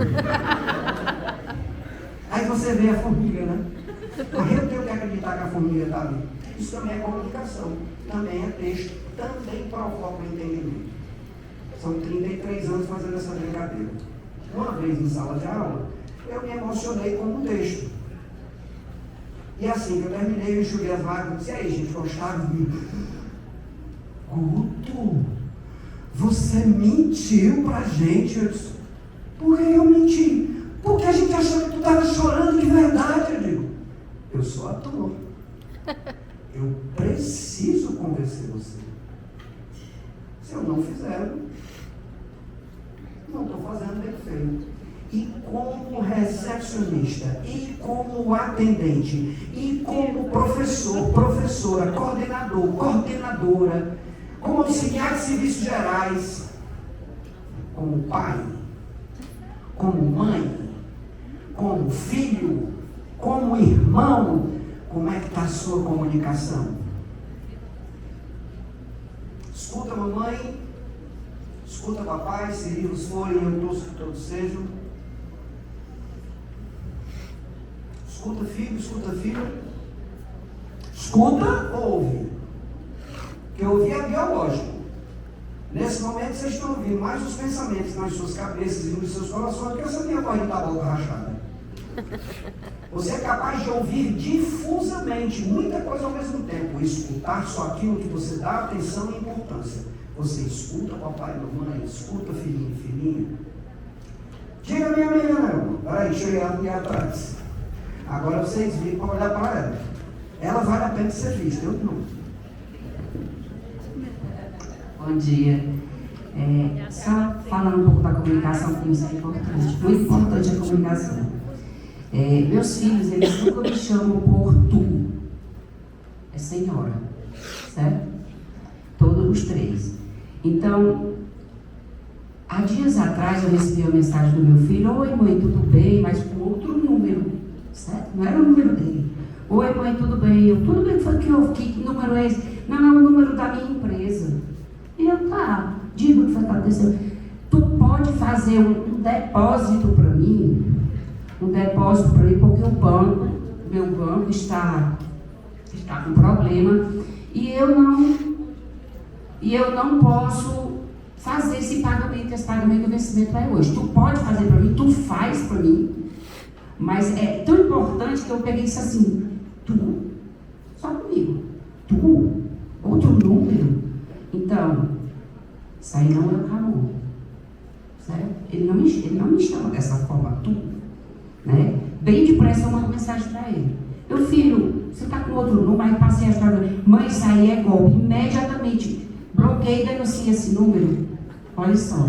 Aí você vê a formiga, né? Aí eu tenho que acreditar que a formiga está ali. Isso também é comunicação, também é texto, também provoca o entendimento. São 33 anos fazendo essa brincadeira. Uma vez em sala de aula, eu me emocionei com um texto. E assim que eu terminei, eu enxuguei as lágrimas. E aí, gente, gostaram de mim? Guto, você mentiu pra gente. Eu disse, por que eu menti? Porque a gente achou que tu estava chorando de verdade. Eu digo, eu sou ator. Eu preciso convencer você. Se eu não fizer, não estou fazendo bem feito. E como recepcionista, e como atendente, e como professor, professora, coordenador, coordenadora, como auxiliar de serviços gerais, como pai, como mãe, como filho, como irmão, como é que está a sua comunicação? Escuta, mamãe, escuta, papai, se livros forem, eu torço que todos sejam. Escuta, filho, escuta, filho. Escuta, ouve. Que ouvir é biológico. Nesse momento vocês estão ouvindo mais os pensamentos nas suas cabeças e nos seus corações do que essa minha voz da boca rachada. Você é capaz de ouvir difusamente muita coisa ao mesmo tempo. Escutar só aquilo que você dá atenção e importância. Você escuta papai e mamãe, escuta filhinho e filhinha. Diga minha amiga, não. Peraí, deixa eu ir ali atrás. Agora vocês viram para olhar para ela. Ela vale a pena ser vista, eu não.
Bom dia. Só falando um pouco da comunicação, como isso é importante. Muito importante a comunicação. Meus filhos, eles nunca me chamam por tu. É senhora. Certo? Todos os três. Então, há dias atrás eu recebi uma mensagem do meu filho: oi mãe, tudo bem? Mas com outro número. Certo? Não era o número dele. Oi mãe, tudo bem? Eu, tudo bem, foi que houve? Que número é esse? Não, é o número da minha empresa. E eu, tá, diga o que foi que aconteceu. Tu pode fazer um depósito para mim? Um depósito para mim, porque meu banco está com problema e eu não posso fazer esse pagamento do vencimento vai hoje. Tu pode fazer para mim, tu faz para mim, mas é tão importante que eu peguei isso assim, tu, só comigo, tu, outro número. Então, isso aí não é o Ramon, certo? Ele não me chama dessa forma, tu, né? Bem depressa eu mando mensagem para ele. Meu filho, você está com outro número? Aí passei a história, mãe, isso aí é golpe. Imediatamente, bloqueei e denunciei esse número. Olha só,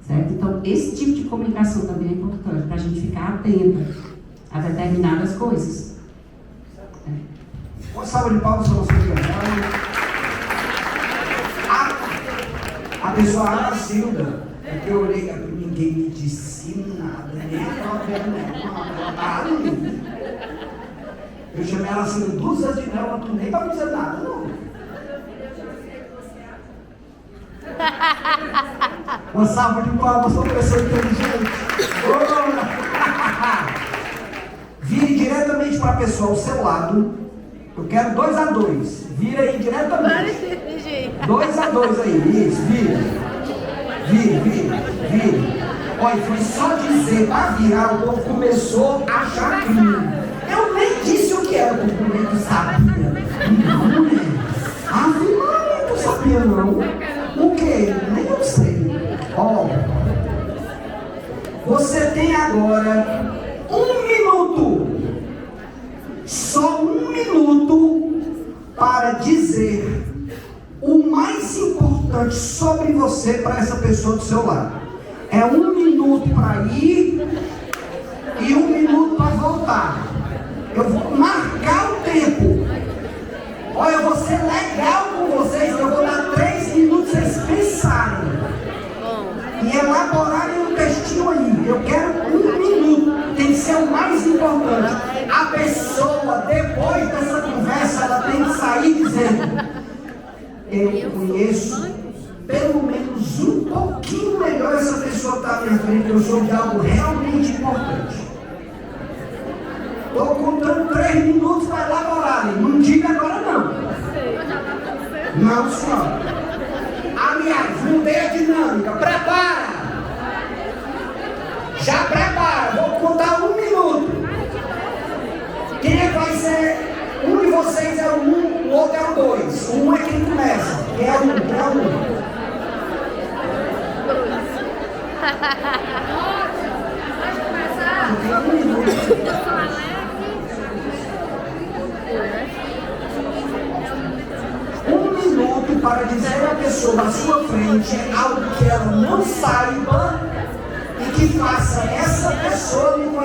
certo? Então, esse tipo de comunicação também é importante, para a gente ficar atento a determinadas coisas.
Uma salva de palmas para você, a pessoa Ana Silda, é que eu olhei, ninguém me disse assino nada, nem nada. Eu chamei ela assim 2 vezes de mel, mas tu nem para dizer nada, não. Uma salva de palmas para uma pessoa inteligente. Vire diretamente para a pessoa ao seu lado. Eu quero 2 a 2. Vira aí diretamente. 2 a 2 aí. Isso, vira. Vire. Olha, foi só dizer para virar, o povo começou a achar crime. Eu nem disse o que era o cumprimento, sabia. Não, né? Ave Maria, não sabia não. O quê? Nem eu sei. Ó, você tem agora 1 minuto. Só 1 minuto para dizer o mais importante sobre você para essa pessoa do seu lado. É 1 minuto para ir e 1 minuto para voltar. Eu vou marcar o tempo. Olha, eu vou ser legal com vocês. Eu vou dar 3 minutos para vocês pensarem e elaborarem um textinho aí. Eu quero 1 minuto. Tem que ser o mais importante. A pessoa, depois dessa conversa, ela tem que sair dizendo: eu conheço pelo menos um pouquinho melhor essa pessoa que está à minha frente. Eu sou de algo realmente importante. Estou contando 3 minutos para elaborarem. Não diga agora não. Não, senhora. Aliás, mudei a dinâmica. Prepara. Já prepara. Vou contar 1 minuto. Quem é que vai ser? Um de vocês é o 1, o outro é o 2. O 1 é quem começa. Quem é o 1? Quem é o 1? Tem 1 minuto. 1 minuto para dizer à pessoa na sua frente algo que ela não saiba e que faça essa pessoa lhe conhecer.